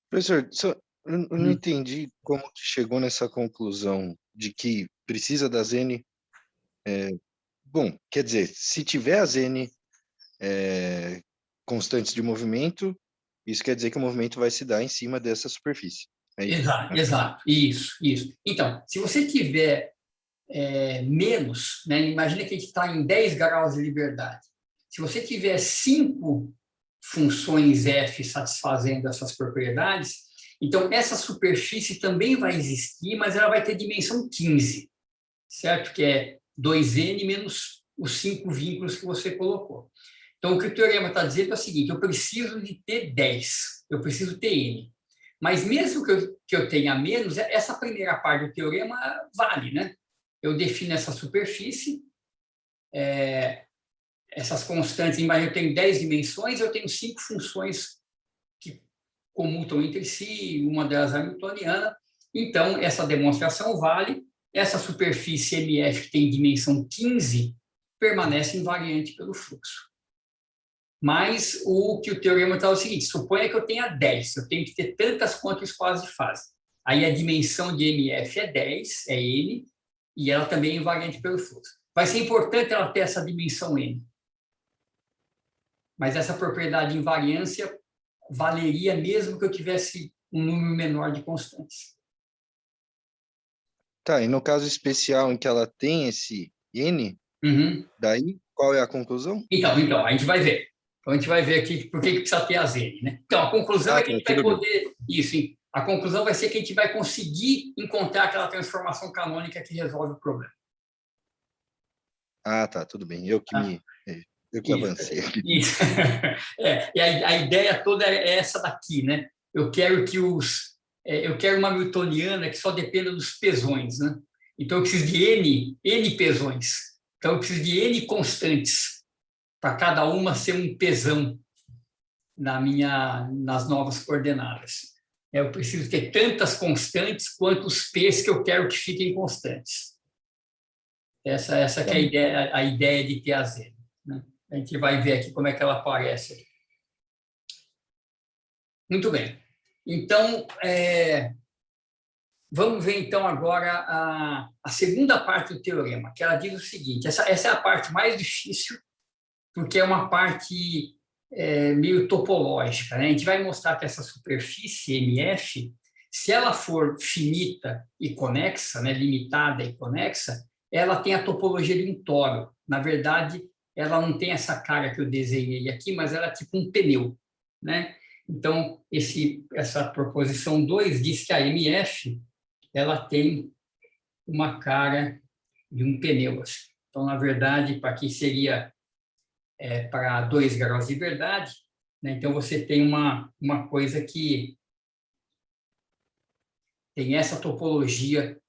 Professor, eu não entendi como que chegou nessa conclusão de que precisa das N. Bom, quer dizer, se tiver as N constantes de movimento, isso quer dizer que o movimento vai se dar em cima dessa superfície. É isso, Exato, né? exato, isso. Então, se você tiver menos, né, imagina que a gente está em 10 graus de liberdade. Se você tiver 5 funções f satisfazendo essas propriedades, então essa superfície também vai existir, mas ela vai ter dimensão 15, certo? Que é 2n menos os 5 vínculos que você colocou. Então, o que o teorema está dizendo é o seguinte: eu preciso de ter 10, eu preciso ter n. Mas mesmo que eu tenha menos, essa primeira parte do teorema vale, né? Eu defino essa superfície, essas constantes, imagina, eu tenho 10 dimensões, eu tenho 5 funções que comutam entre si, uma delas é hamiltoniana, então essa demonstração vale, essa superfície MF que tem dimensão 15 permanece invariante pelo fluxo. Mas o que o teorema está é o seguinte: suponha que eu tenha 10, eu tenho que ter tantas quanto o espaço de fase. Aí a dimensão de MF é 10, é N, e ela também é invariante pelo fluxo. Vai ser importante ela ter essa dimensão N. Mas essa propriedade de invariância valeria mesmo que eu tivesse um número menor de constantes. Tá, e no caso especial em que ela tem esse N, daí qual é a conclusão? Então, a gente vai ver. Então, a gente vai ver aqui por que precisa ter as N, né? Então, a conclusão é que a gente vai poder... Isso, hein? A conclusão vai ser que a gente vai conseguir encontrar aquela transformação canônica que resolve o problema. Ah, tá, tudo bem. Eu que me Eu que avancei aqui. Isso. E a ideia toda é essa daqui, né? Eu quero uma hamiltoniana que só dependa dos pesões, né? Então, eu preciso de N pesões. Então, eu preciso de N constantes, para cada uma ser um pesão nas novas coordenadas. Eu preciso ter tantas constantes quanto os P's que eu quero que fiquem constantes. Essa que é a ideia de TAZ, né? A gente vai ver aqui como é que ela aparece. Muito bem. Então, vamos ver então agora a segunda parte do teorema, que ela diz o seguinte, essa é a parte mais difícil, porque é uma parte meio topológica, né? A gente vai mostrar que essa superfície MF, se ela for finita e conexa, né, limitada e conexa, ela tem a topologia de um toro. Na verdade, ela não tem essa cara que eu desenhei aqui, mas ela é tipo um pneu, né? Então, essa proposição 2 diz que a MF ela tem uma cara de um pneu. Então, na verdade, para aqui seria para 2 graus de verdade, né? Então, você tem uma coisa que tem essa topologia,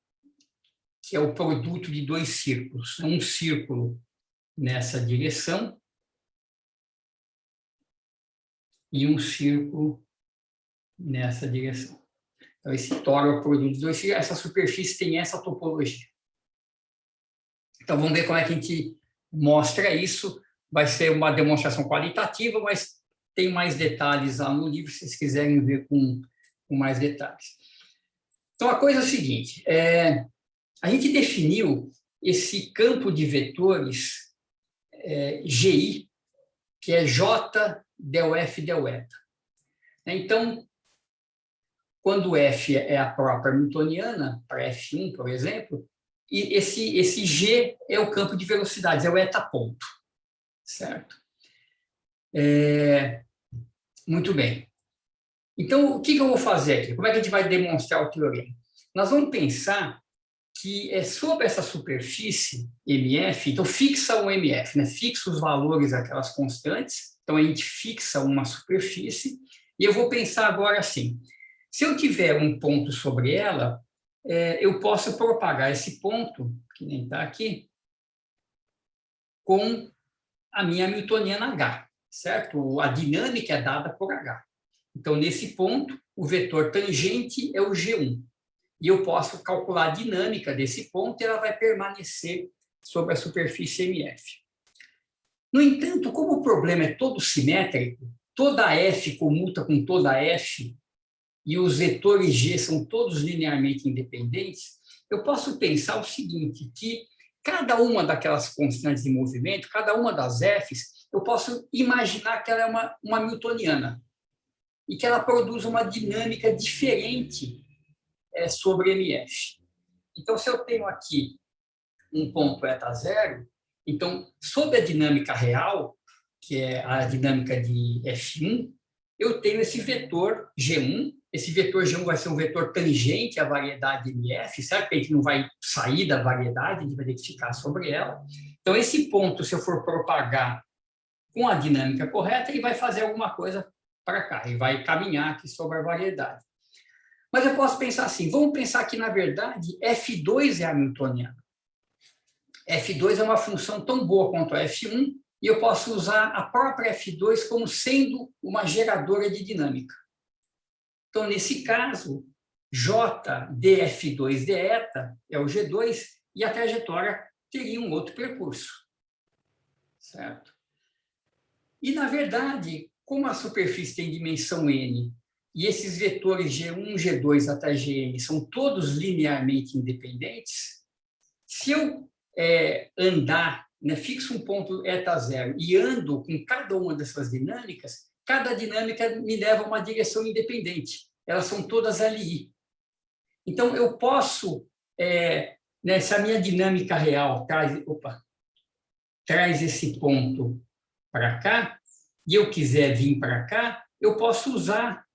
que é o produto de 2 círculos. Um círculo nessa direção e um círculo nessa direção. Então, esse toro é o produto de 2 círculos. Essa superfície tem essa topologia. Então, vamos ver como é que a gente mostra isso. Vai ser uma demonstração qualitativa, mas tem mais detalhes lá no livro, se vocês quiserem ver com mais detalhes. Então, a coisa é a seguinte, a gente definiu esse campo de vetores GI, que é J del F del eta. Então, quando F é a própria hamiltoniana, para F1, por exemplo, e esse G é o campo de velocidades, é o eta ponto. Certo? Muito bem. Então, o que eu vou fazer aqui? Como é que a gente vai demonstrar o teorema? Nós vamos pensar que sobre essa superfície MF, então fixa o MF, né? Fixa os valores daquelas constantes, então a gente fixa uma superfície, e eu vou pensar agora assim, se eu tiver um ponto sobre ela, eu posso propagar esse ponto, que nem está aqui, com a minha hamiltoniana H, certo? A dinâmica é dada por H. Então, nesse ponto, o vetor tangente é o G1. E eu posso calcular a dinâmica desse ponto e ela vai permanecer sobre a superfície MF. No entanto, como o problema é todo simétrico, toda F comuta com toda F, e os vetores G são todos linearmente independentes, eu posso pensar o seguinte, que cada uma daquelas constantes de movimento, cada uma das Fs, eu posso imaginar que ela é uma hamiltoniana e que ela produz uma dinâmica diferente sobre MF. Então, se eu tenho aqui um ponto eta zero, então, sob a dinâmica real, que é a dinâmica de F1, eu tenho esse vetor G1. Esse vetor G1 vai ser um vetor tangente à variedade MF, certo? A gente não vai sair da variedade, a gente vai ter que ficar sobre ela. Então, esse ponto, se eu for propagar com a dinâmica correta, ele vai fazer alguma coisa para cá, e vai caminhar aqui sobre a variedade. Mas eu posso pensar assim, vamos pensar que, na verdade, F2 é hamiltoniana. F2 é uma função tão boa quanto a F1, e eu posso usar a própria F2 como sendo uma geradora de dinâmica. Então, nesse caso, J dF2 de eta é o G2, e a trajetória teria um outro percurso. Certo? E, na verdade, como a superfície tem dimensão n, e esses vetores G1, G2 até Gn são todos linearmente independentes, se eu andar, né, fixo um ponto eta zero e ando com cada uma dessas dinâmicas, cada dinâmica me leva a uma direção independente. Elas são todas LI. Então, eu posso, se a minha dinâmica real traz esse ponto para cá, e eu quiser vir para cá, eu posso usar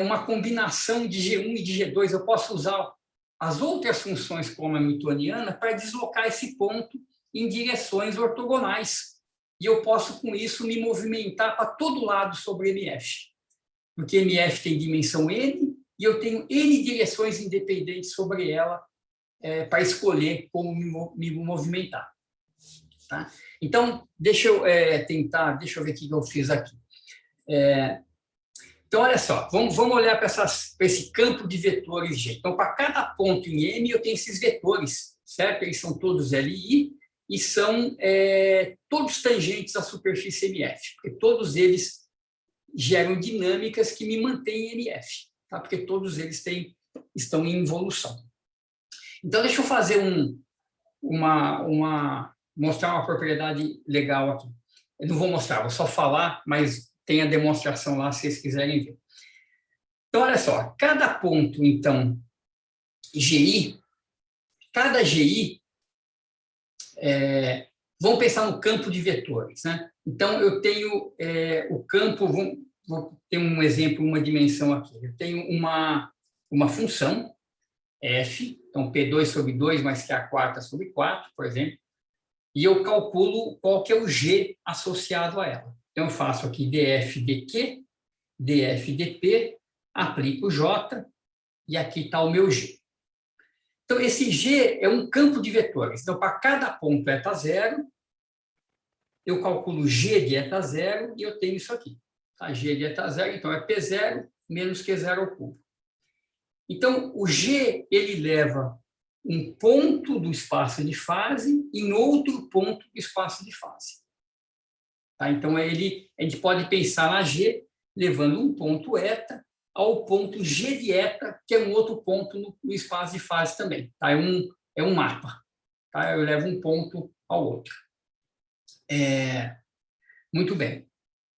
uma combinação de G1 e de G2, eu posso usar as outras funções como a hamiltoniana para deslocar esse ponto em direções ortogonais. e eu posso, com isso, me movimentar para todo lado sobre MF. Porque MF tem dimensão N, e eu tenho N direções independentes sobre ela para escolher como me movimentar. Tá? Então, deixa eu deixa eu ver o que eu fiz aqui. Então, olha só, vamos olhar para esse campo de vetores G. Então, para cada ponto em M, eu tenho esses vetores, certo? Eles são todos LI e são todos tangentes à superfície MF, porque todos eles geram dinâmicas que me mantêm em MF, tá? Porque todos eles estão em involução. Então, deixa eu fazer mostrar uma propriedade legal aqui. Eu não vou mostrar, vou só falar, mas tem a demonstração lá, se vocês quiserem ver. Então, olha só, cada ponto, então, GI, cada GI, vamos pensar no campo de vetores, né? Então, eu tenho o campo, vou ter um exemplo, uma dimensão aqui. Eu tenho uma função, f, então P2 sobre 2 mais QA4 sobre 4, por exemplo, e eu calculo qual que é o G associado a ela. Então, eu faço aqui df dq, df dp, aplico o J, e aqui está o meu G. Então, esse G é um campo de vetores. Então, para cada ponto eta zero, eu calculo G de eta zero e eu tenho isso aqui. Tá? G de eta zero, então, é P0 menos Q0 ao cubo. Então, o G, ele leva um ponto do espaço de fase em outro ponto do espaço de fase. Tá? Então, a gente pode pensar na G levando um ponto eta ao ponto G de eta, que é um outro ponto no espaço de fase também. Tá? É um mapa. Tá? Eu levo um ponto ao outro. Muito bem.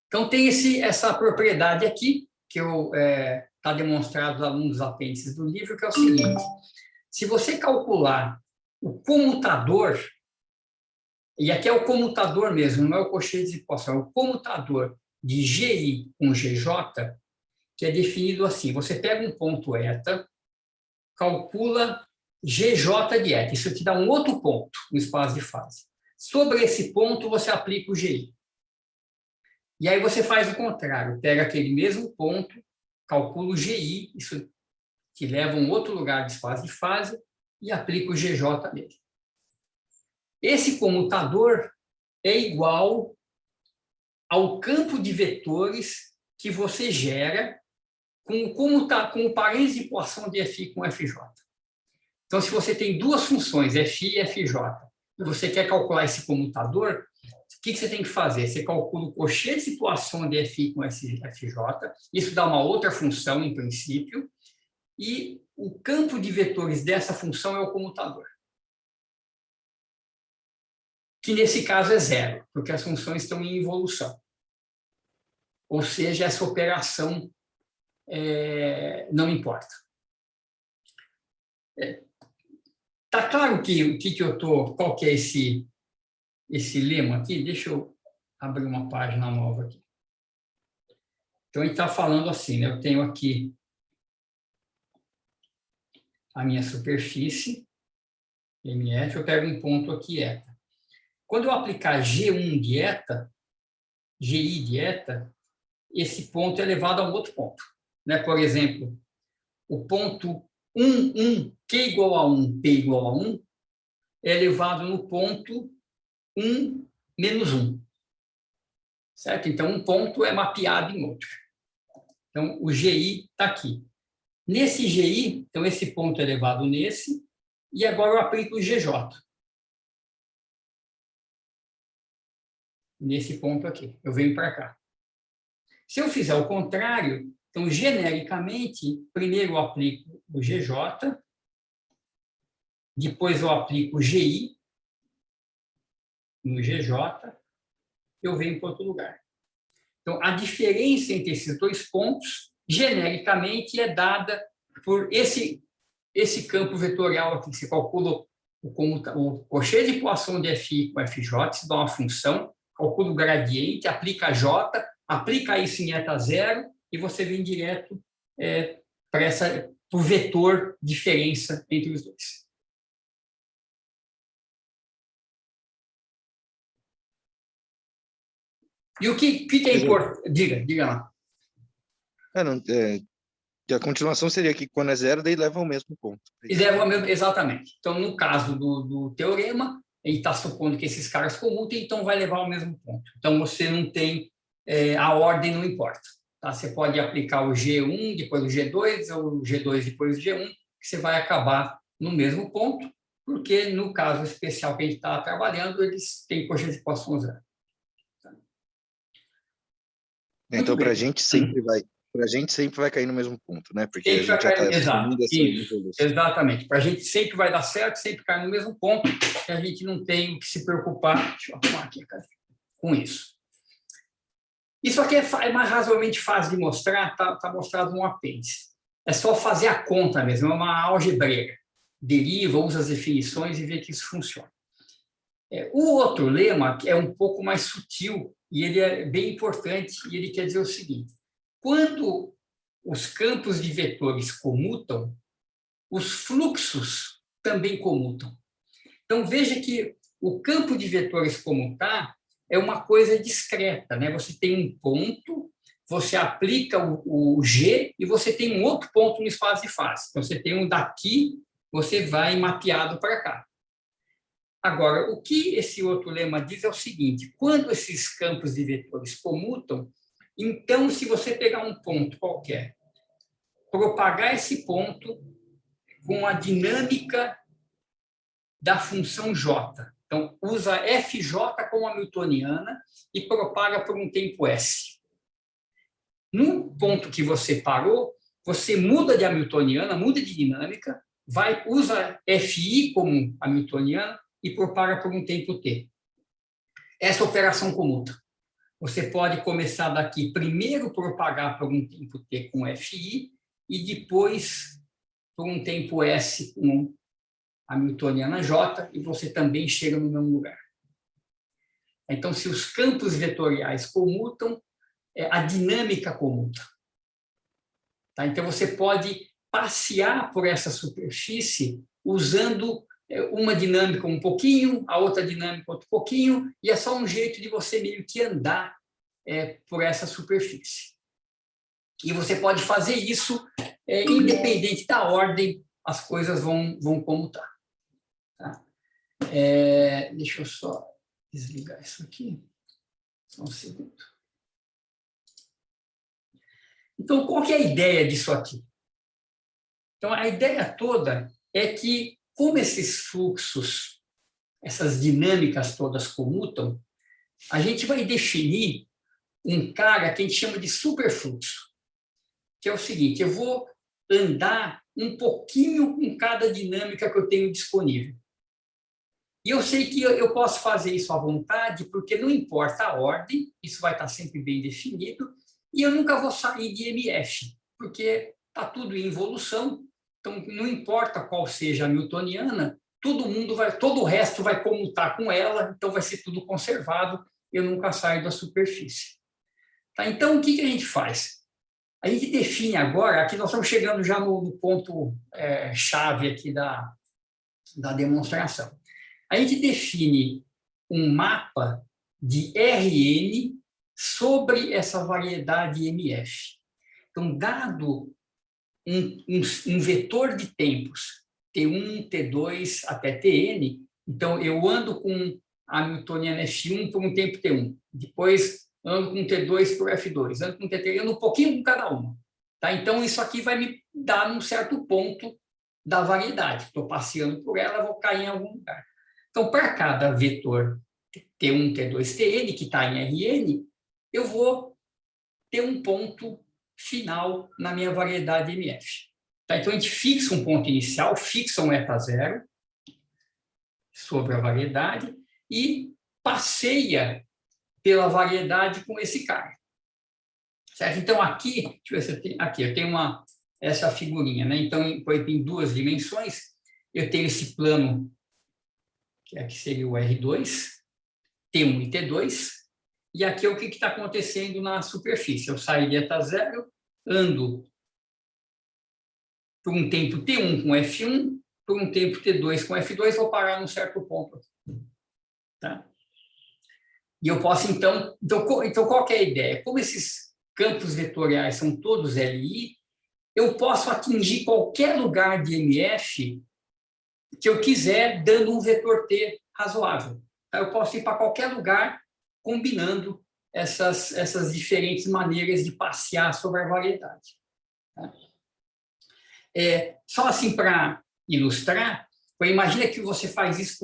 Então, tem essa propriedade aqui, que está demonstrado lá num dos apêndices do livro, que é o seguinte: se você calcular o comutador, e aqui é o comutador mesmo, não é o cochete de equação, é o comutador de GI com GJ, que é definido assim: você pega um ponto eta, calcula GJ de eta, isso te dá um outro ponto no espaço de fase. Sobre esse ponto, você aplica o GI. E aí você faz o contrário, pega aquele mesmo ponto, calcula o GI, isso te leva a um outro lugar de espaço de fase, e aplica o GJ nele. Esse comutador é igual ao campo de vetores que você gera com o parênteses de equação de FI com FJ. Então, se você tem duas funções, FI e FJ, e você quer calcular esse comutador, o que você tem que fazer? Você calcula o cochete de situação de FI com FJ, isso dá uma outra função, em princípio, e o campo de vetores dessa função é o comutador. Que nesse caso é zero, porque as funções estão em involução. Ou seja, essa operação não importa. Tá claro qual que é esse lema aqui? Deixa eu abrir uma página nova aqui. Então, ele está falando assim, né? Eu tenho aqui a minha superfície, MF, eu pego um ponto aqui, eta. Quando eu aplicar G1 de eta, GI de eta, esse ponto é levado a um outro ponto. Né? Por exemplo, o ponto 1, 1, Q igual a 1, P igual a 1, é levado no ponto 1 menos 1. Certo? Então, um ponto é mapeado em outro. Então, o GI está aqui. Nesse GI, então, esse ponto é levado nesse, e agora eu aplico o GJ. Nesse ponto aqui. Eu venho para cá. Se eu fizer o contrário, então, genericamente, primeiro eu aplico o GJ, depois eu aplico o GI no GJ, eu venho para outro lugar. Então, a diferença entre esses dois pontos, genericamente, é dada por esse campo vetorial aqui. Você calcula o cochete de equação de FI com FJ, se dá uma função, calcula o gradiente, aplica J, aplica isso em eta zero, e você vem direto para o vetor diferença entre os dois. E o que é importante? Diga lá. Que a continuação seria que quando é zero, daí leva ao mesmo ponto. E leva ao mesmo, exatamente. Então, no caso do teorema, ele está supondo que esses caras comutem, então vai levar ao mesmo ponto. Então, você não tem... a ordem não importa. Tá? Você pode aplicar o G1, depois o G2, ou o G2 depois o G1, que você vai acabar no mesmo ponto, porque no caso especial que a gente está trabalhando, eles têm coxa de equação zero. Então, para a gente sempre vai cair no mesmo ponto, né? Porque Sempre a gente já está assumindo essa isso, evolução. exatamente. Para a gente sempre vai dar certo, sempre cai no mesmo ponto, que a gente não tem que se preocupar. Deixa eu arrumar aqui, cara, com isso. Isso aqui é mais razoavelmente fácil de mostrar, está mostrado no apêndice. É só fazer a conta mesmo, é uma algebraica. Deriva, usa as definições e vê que isso funciona. O outro lema é um pouco mais sutil e ele é bem importante e ele quer dizer o seguinte: quando os campos de vetores comutam, os fluxos também comutam. Então, veja que o campo de vetores comutar é uma coisa discreta, né? Você tem um ponto, você aplica o G e você tem um outro ponto no espaço de fase. Então, você tem um daqui, você vai mapeado para cá. Agora, o que esse outro lema diz é o seguinte: quando esses campos de vetores comutam, então, se você pegar um ponto qualquer, propagar esse ponto com a dinâmica da função J. Então, usa FJ como hamiltoniana e propaga por um tempo S. No ponto que você parou, você muda de hamiltoniana, muda de dinâmica, usa FI como hamiltoniana e propaga por um tempo T. Essa operação comuta. Você pode começar daqui, primeiro propagar por um tempo T com FI e depois por um tempo S com hamiltoniana J, e você também chega no mesmo lugar. Então, se os campos vetoriais comutam, a dinâmica comuta. Tá? Então, você pode passear por essa superfície usando uma dinâmica um pouquinho, a outra dinâmica outro pouquinho, e é só um jeito de você meio que andar por essa superfície. E você pode fazer isso independente da ordem, as coisas vão comutar. Tá? Deixa eu só desligar isso aqui. Só um segundo. Então, qual que é a ideia disso aqui? Então, a ideia toda é que, como esses fluxos, essas dinâmicas todas comutam, a gente vai definir um cara que a gente chama de superfluxo, que é o seguinte: eu vou andar um pouquinho com cada dinâmica que eu tenho disponível. E eu sei que eu posso fazer isso à vontade, porque não importa a ordem, isso vai estar sempre bem definido, e eu nunca vou sair de MF, porque está tudo em evolução, então não importa qual seja a newtoniana, todo o resto vai comutar com ela, então vai ser tudo conservado, eu nunca saio da superfície. Tá? Então, o que a gente faz? A gente define agora, aqui nós estamos chegando já no ponto chave aqui da demonstração. A gente define um mapa de Rn sobre essa variedade MF. Então, dado um vetor de tempos, T1, T2 até Tn, então eu ando com a hamiltoniana F1 por um tempo T1, depois ando com T2 por F2, ando com T3, ando um pouquinho com cada uma. Tá? Então, isso aqui vai me dar um certo ponto da variedade. Estou passeando por ela, vou cair em algum lugar. Então, para cada vetor T1, T2, Tn, que está em Rn, eu vou ter um ponto final na minha variedade MF. Tá? Então, a gente fixa um ponto inicial, fixa um eta zero sobre a variedade e passeia pela variedade com esse cara. Certo? Então, aqui, deixa eu ver se eu tenho, aqui eu tenho essa figurinha, né? Então, em 2 dimensões, eu tenho esse plano, que aqui seria o R2, T1 e T2, e aqui é o que está acontecendo na superfície. Eu saio de eta zero, ando por um tempo T1 com F1, por um tempo T2 com F2, vou parar num certo ponto. Tá? E eu posso, então qual que é a ideia? Como esses campos vetoriais são todos LI, eu posso atingir qualquer lugar de MF que eu quiser, dando um vetor T razoável. Eu posso ir para qualquer lugar combinando essas diferentes maneiras de passear sobre a variedade. Só assim para ilustrar, imagina que você faz isso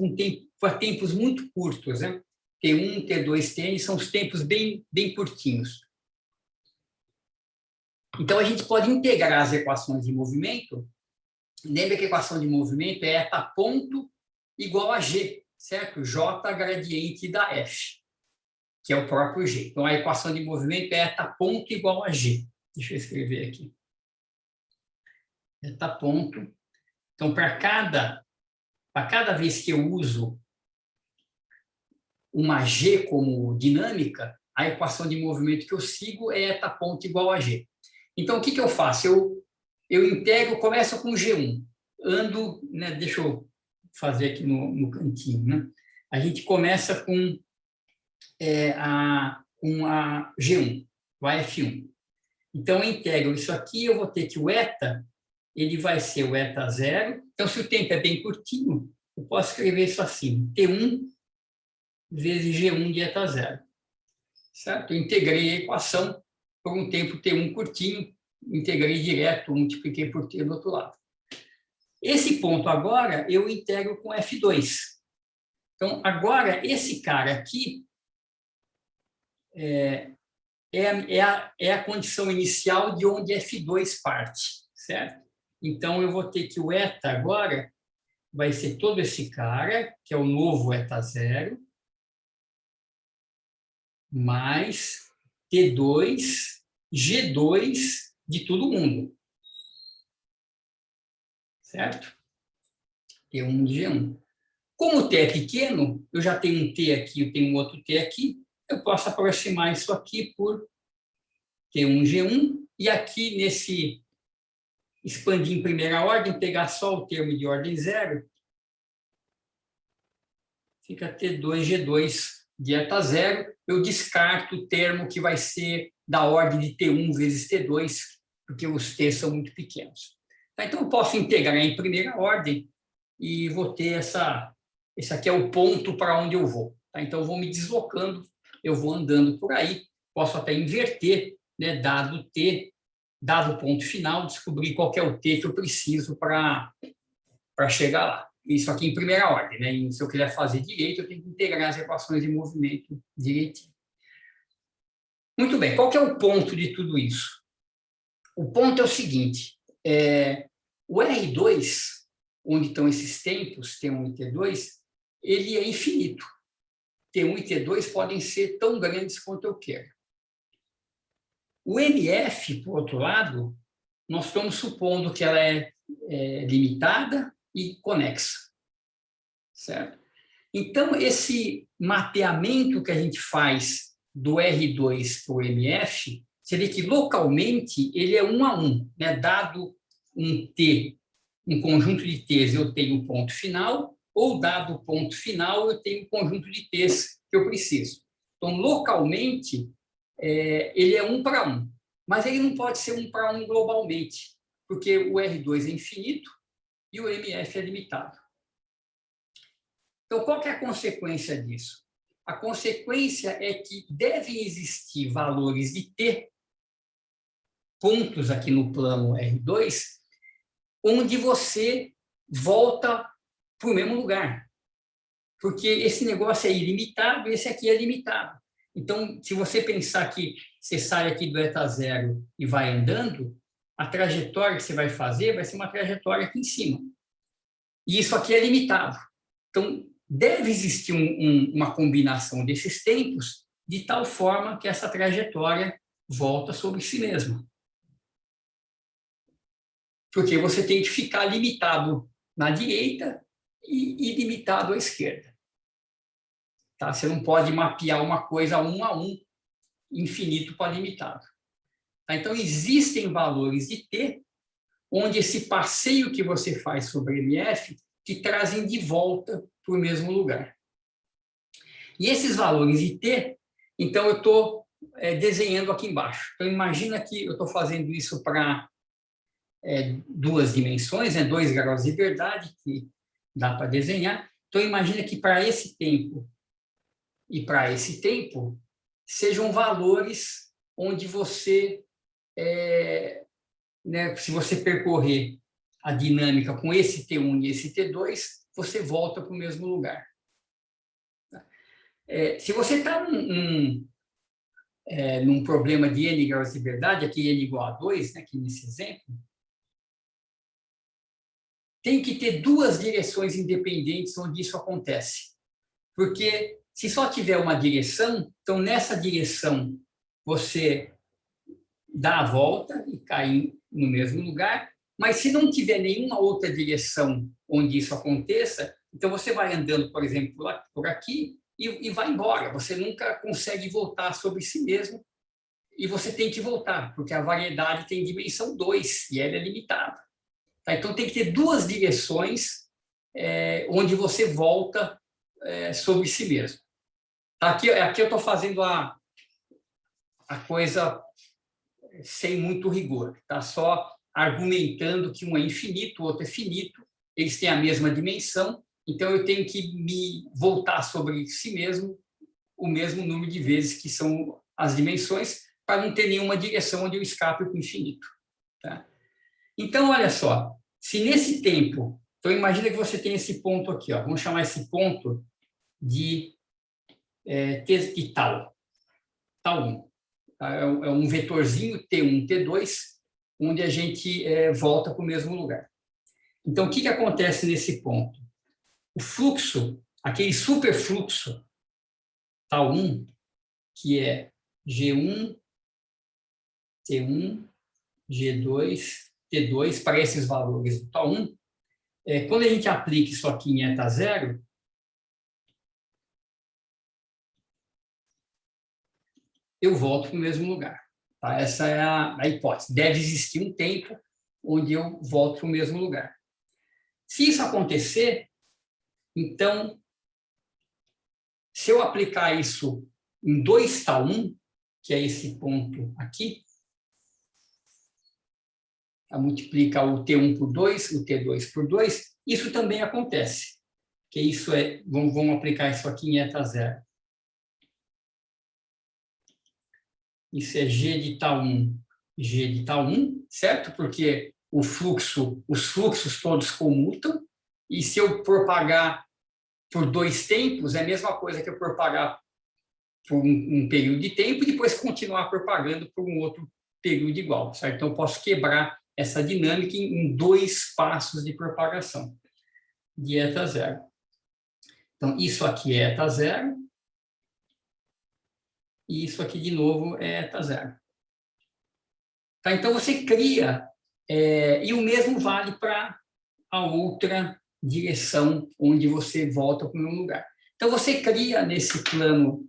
por tempos muito curtos, né? T1, T2, Tn são os tempos bem curtinhos. Então, a gente pode integrar as equações de movimento. Lembra que a equação de movimento é eta ponto igual a G, certo? J gradiente da F, que é o próprio G. Então, a equação de movimento é eta ponto igual a G. Deixa eu escrever aqui. Eta ponto. Então, para cada vez que eu uso uma G como dinâmica, a equação de movimento que eu sigo é eta ponto igual a G. Então, o que eu faço? Eu integro, começo com G1, ando, né, deixa eu fazer aqui no cantinho, né? A gente começa com a G1, o F1. Então, eu integro isso aqui, eu vou ter que o eta, ele vai ser o eta 0. Então, se o tempo é bem curtinho, eu posso escrever isso assim, T1 vezes G1 de eta 0. Certo? Eu integrei a equação por um tempo T1 curtinho, integrei direto, multipliquei por T do outro lado. Esse ponto agora eu integro com F2. Então, agora, esse cara aqui é a condição inicial de onde F2 parte, certo? Então, eu vou ter que o eta agora vai ser todo esse cara, que é o novo eta 0, mais T2, G2 de todo mundo. Certo? T1 de G1. Como o T é pequeno, eu já tenho um T aqui, eu tenho um outro T aqui, eu posso aproximar isso aqui por T1, G1, e aqui nesse expandir em primeira ordem, pegar só o termo de ordem 0, fica T2, G2 de eta 0, eu descarto o termo que vai ser da ordem de T1 vezes T2, porque os T são muito pequenos. Então, eu posso integrar em primeira ordem e vou ter esse aqui é o ponto para onde eu vou. Então, eu vou me deslocando, eu vou andando por aí, posso até inverter, né, dado T, dado o ponto final, descobrir qual que é o T que eu preciso para chegar lá. Isso aqui em primeira ordem, né? E se eu quiser fazer direito, eu tenho que integrar as equações de movimento direitinho. Muito bem, qual que é o ponto de tudo isso? O ponto é o seguinte, o R2, onde estão esses tempos, T1 e T2, ele é infinito. T1 e T2 podem ser tão grandes quanto eu quero. O MF, por outro lado, nós estamos supondo que ela é limitada e conexa. Certo? Então, esse mapeamento que a gente faz do R2 para o MF, você vê que localmente ele é 1 a 1, né? Dado um T, um conjunto de T's, eu tenho um ponto final, ou dado o ponto final, eu tenho um conjunto de T's que eu preciso. Então, localmente, ele é 1 para 1, mas ele não pode ser 1 para 1 globalmente, porque o R2 é infinito e o MF é limitado. Então, qual que é a consequência disso? A consequência é que devem existir valores de T, pontos aqui no plano R2, onde você volta para o mesmo lugar. Porque esse negócio é ilimitado, esse aqui é limitado. Então, se você pensar que você sai aqui do eta 0 e vai andando, a trajetória que você vai fazer vai ser uma trajetória aqui em cima. E isso aqui é limitado. Então, deve existir uma combinação desses tempos de tal forma que essa trajetória volta sobre si mesma. Porque você tem que ficar limitado na direita e limitado à esquerda. Tá? Você não pode mapear uma coisa 1 a 1, infinito para limitado. Tá? Então, existem valores de T, onde esse passeio que você faz sobre MF te trazem de volta para o mesmo lugar. E esses valores de t, então eu estou desenhando aqui embaixo. Então, imagina que eu estou fazendo isso para duas dimensões, 2 graus de liberdade, que dá para desenhar. Então, imagina que para esse tempo e para esse tempo sejam valores onde você, se você percorrer a dinâmica com esse T1 e esse T2, você volta para o mesmo lugar. Se você está num problema de n graus de liberdade, aqui n igual a 2, né, aqui nesse exemplo, tem que ter duas direções independentes onde isso acontece. Porque se só tiver uma direção, então nessa direção você dá a volta e cai no mesmo lugar, mas se não tiver nenhuma outra direção onde isso aconteça, então você vai andando, por exemplo, por aqui e vai embora. Você nunca consegue voltar sobre si mesmo e você tem que voltar, porque a variedade tem dimensão 2 e ela é limitada. Tá? Então tem que ter duas direções onde você volta sobre si mesmo. Aqui eu estou fazendo a coisa sem muito rigor, tá? Só argumentando que um é infinito, o outro é finito, eles têm a mesma dimensão, então eu tenho que me voltar sobre si mesmo o mesmo número de vezes que são as dimensões, para não ter nenhuma direção onde eu escape para o infinito. Tá? Então, olha só, se nesse tempo, então imagina que você tem esse ponto aqui, ó, vamos chamar esse ponto de tal 1. É um vetorzinho T1, T2, onde a gente volta para o mesmo lugar. Então, o que acontece nesse ponto? O fluxo, aquele superfluxo tal 1, que é G1, T1, G2, T2, para esses valores do tal 1, quando a gente aplica isso aqui em eta zero, eu volto para o mesmo lugar. Tá? Essa é a hipótese. Deve existir um tempo onde eu volto para o mesmo lugar. Se isso acontecer, então, se eu aplicar isso em 2 tal 1, que é esse ponto aqui, multiplica o T1 por 2, o T2 por 2, isso também acontece. Que isso vamos aplicar isso aqui em eta zero. Isso é G de tal 1, G de tal 1, certo? Porque os fluxos todos comutam, e se eu propagar por 2 tempos, é a mesma coisa que eu propagar por um período de tempo e depois continuar propagando por um outro período igual, certo? Então, eu posso quebrar essa dinâmica em 2 passos de propagação de eta zero. Então, isso aqui é eta zero, e isso aqui, de novo, é eta zero. Tá? Então, você cria, e o mesmo vale para a outra direção onde você volta para o mesmo lugar. Então, você cria nesse plano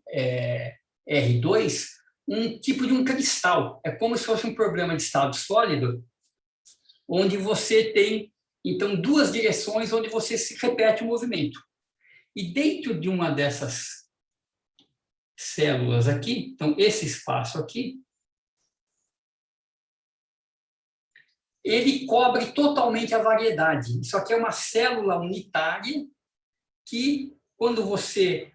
R2 um tipo de um cristal. É como se fosse um problema de estado sólido, onde você tem, então, 2 direções onde você se repete o movimento. E dentro de uma dessas células aqui, então, esse espaço aqui, ele cobre totalmente a variedade. Isso aqui é uma célula unitária que, quando você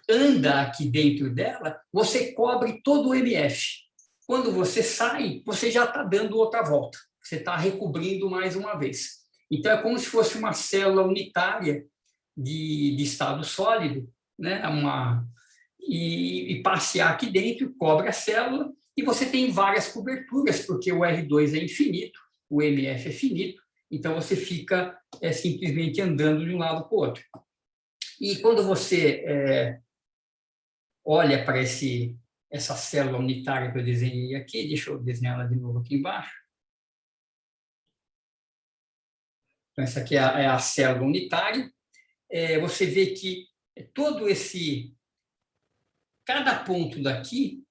anda aqui dentro dela, você cobre todo o MF. Quando você sai, você já está dando outra volta. Você está recobrindo mais uma vez. Então, é como se fosse uma célula unitária de estado sólido, né? E passear aqui dentro, cobre a célula, e você tem várias coberturas, porque o R2 é infinito, o MF é finito, então você fica simplesmente andando de um lado para o outro. E quando você olha para essa célula unitária que eu desenhei aqui, deixa eu desenhar ela de novo aqui embaixo. Então, essa aqui é a célula unitária. Você vê que cada ponto daqui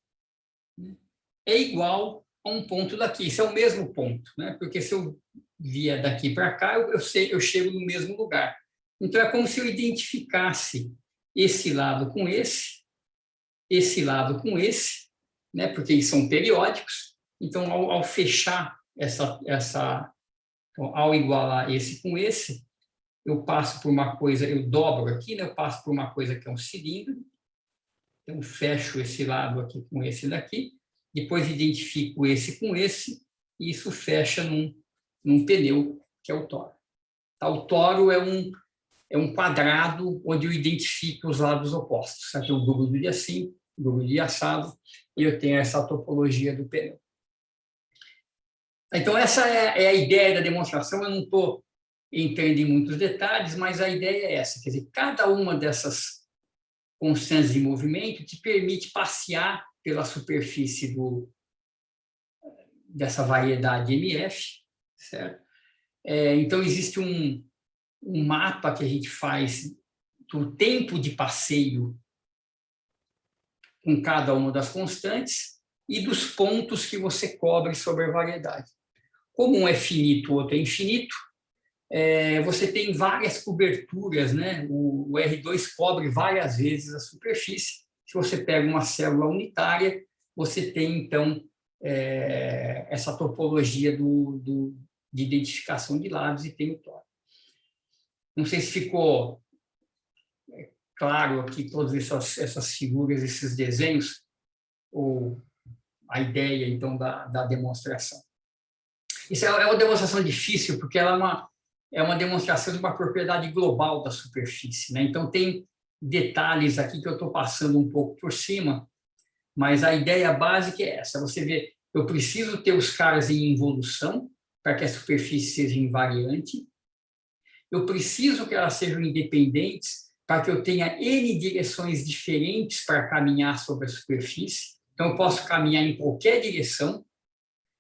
é igual a um ponto daqui. Isso é o mesmo ponto, né? Porque se eu vier daqui para cá, eu chego no mesmo lugar. Então, é como se eu identificasse esse lado com esse lado com esse, né? Porque eles são periódicos. Então, ao fechar então, ao igualar esse com esse, eu passo por uma coisa, eu dobro aqui, né? Eu passo por uma coisa que é um cilindro. Então, fecho esse lado aqui com esse daqui, depois identifico esse com esse, e isso fecha num pneu, que é o toro. Tá? O toro é um quadrado onde eu identifico os lados opostos. Aqui o grudo de assim, o grudo de assado, e eu tenho essa topologia do pneu. Então, essa é a ideia da demonstração. Eu não estou entrando em muitos detalhes, mas a ideia é essa. Quer dizer, cada uma dessas constantes de movimento te permite passear pela superfície dessa variedade MF, certo? Então, existe um mapa que a gente faz do tempo de passeio com cada uma das constantes e dos pontos que você cobre sobre a variedade. Como um é finito, o outro é infinito, você tem várias coberturas, né? O R2 cobre várias vezes a superfície. Se você pega uma célula unitária, você tem, então, essa topologia de identificação de lados e tem o tórax. Não sei se ficou claro aqui todas essas figuras, esses desenhos, ou a ideia, então, da demonstração. Isso é uma demonstração difícil, porque ela é uma demonstração de uma propriedade global da superfície, né? Então, tem detalhes aqui que eu estou passando um pouco por cima, mas a ideia básica é essa. Você vê, eu preciso ter os caras em involução para que a superfície seja invariante. Eu preciso que elas sejam independentes para que eu tenha N direções diferentes para caminhar sobre a superfície. Então, eu posso caminhar em qualquer direção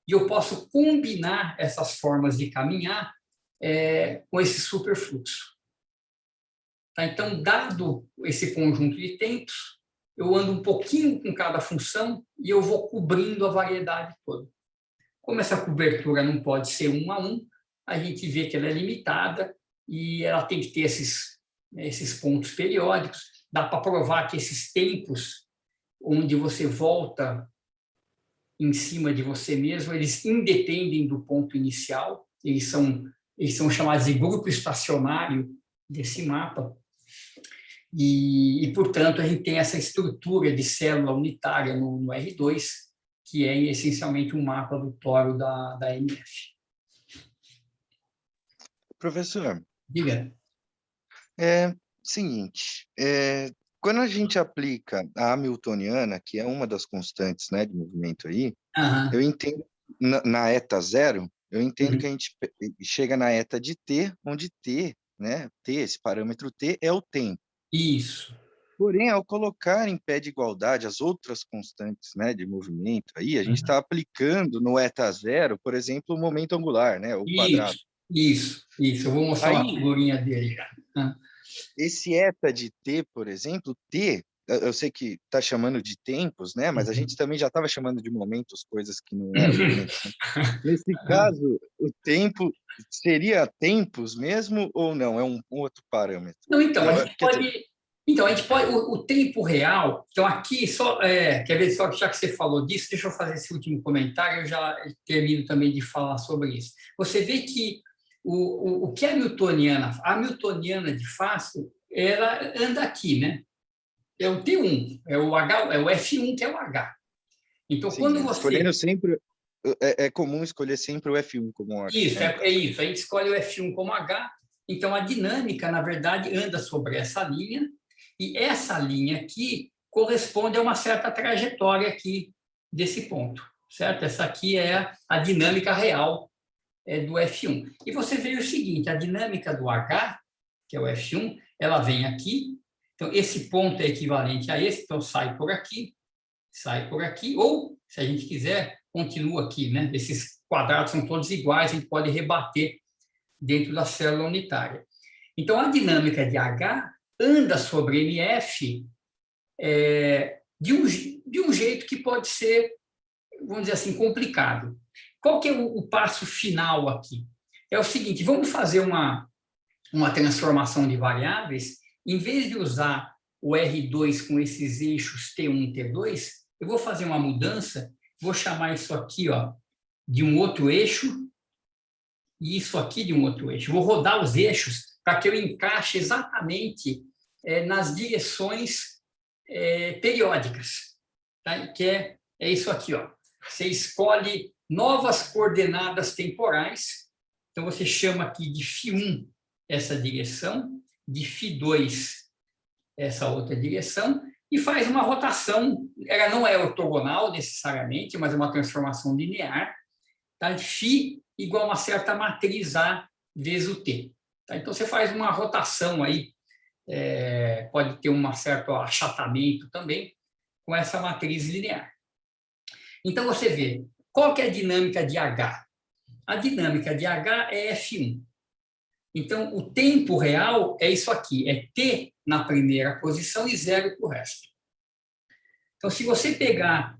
e eu posso combinar essas formas de caminhar com esse superfluxo. Tá? Então, dado esse conjunto de tempos, eu ando um pouquinho com cada função e eu vou cobrindo a variedade toda. Como essa cobertura não pode ser 1 a 1, a gente vê que ela é limitada e ela tem que ter esses pontos periódicos. Dá para provar que esses tempos, onde você volta em cima de você mesmo, eles independem do ponto inicial, eles são chamados de grupo estacionário desse mapa, e, portanto, a gente tem essa estrutura de célula unitária no R2, que é essencialmente um mapa do toro da MF. Professor, Diga. Seguinte, quando a gente aplica a hamiltoniana, que é uma das constantes, né, de movimento aí, eu entendo, na eta zero, eu entendo que a gente chega na eta de t, onde t, né, esse parâmetro t é o tempo. Isso. Porém, ao colocar em pé de igualdade as outras constantes, né, de movimento, aí a gente está aplicando no eta zero, por exemplo, o momento angular, né, o quadrado. Isso. Eu vou mostrar uma figurinha dele já. Esse eta de t, por exemplo, t, eu sei que está chamando de tempos, né? Mas a gente também já estava chamando de momentos, coisas que não eram momentos. Né? Nesse caso, o tempo seria tempos mesmo ou não? É um outro parâmetro? Não, então, a gente pode, o tempo real, então aqui, quer ver, só que já que você falou disso, deixa eu fazer esse último comentário, eu já termino também de falar sobre isso. Você vê que o que é a hamiltoniana de fato, ela anda aqui, né? É o T1, é o F1 que é o H. Então, sim, quando você... Escolhendo sempre... É comum escolher sempre o F1 como ordem. Isso, né? Isso. A gente escolhe o F1 como H. Então, a dinâmica, na verdade, anda sobre essa linha, e essa linha aqui corresponde a uma certa trajetória aqui desse ponto, certo? Essa aqui é a dinâmica real do F1. E você vê o seguinte, a dinâmica do H, que é o F1, ela vem aqui, então esse ponto é equivalente a esse, então sai por aqui, ou, se a gente quiser, continua aqui, né? Esses quadrados são todos iguais, a gente pode rebater dentro da célula unitária. Então, a dinâmica de H anda sobre MF de um jeito que pode ser, vamos dizer assim, complicado. Qual que é o passo final aqui? É o seguinte, vamos fazer uma uma transformação de variáveis, em vez de usar o R2 com esses eixos T1 e T2, eu vou fazer uma mudança, vou chamar isso aqui, ó, de um outro eixo, e isso aqui de um outro eixo. Vou rodar os eixos para que eu encaixe exatamente nas direções periódicas, tá? Que é isso aqui, ó. Você escolhe novas coordenadas temporais, então você chama aqui de φ1 essa direção, de φ2 essa outra direção, e faz uma rotação, ela não é ortogonal necessariamente, mas é uma transformação linear, tá? Φ igual a uma certa matriz A vezes o T. Tá? Então, você faz uma rotação aí, pode ter um certo achatamento também, com essa matriz linear. Então, você vê, qual que é a dinâmica de H? A dinâmica de H é F1. Então, o tempo real é isso aqui, é T na primeira posição e 0 para o resto. Então, se você pegar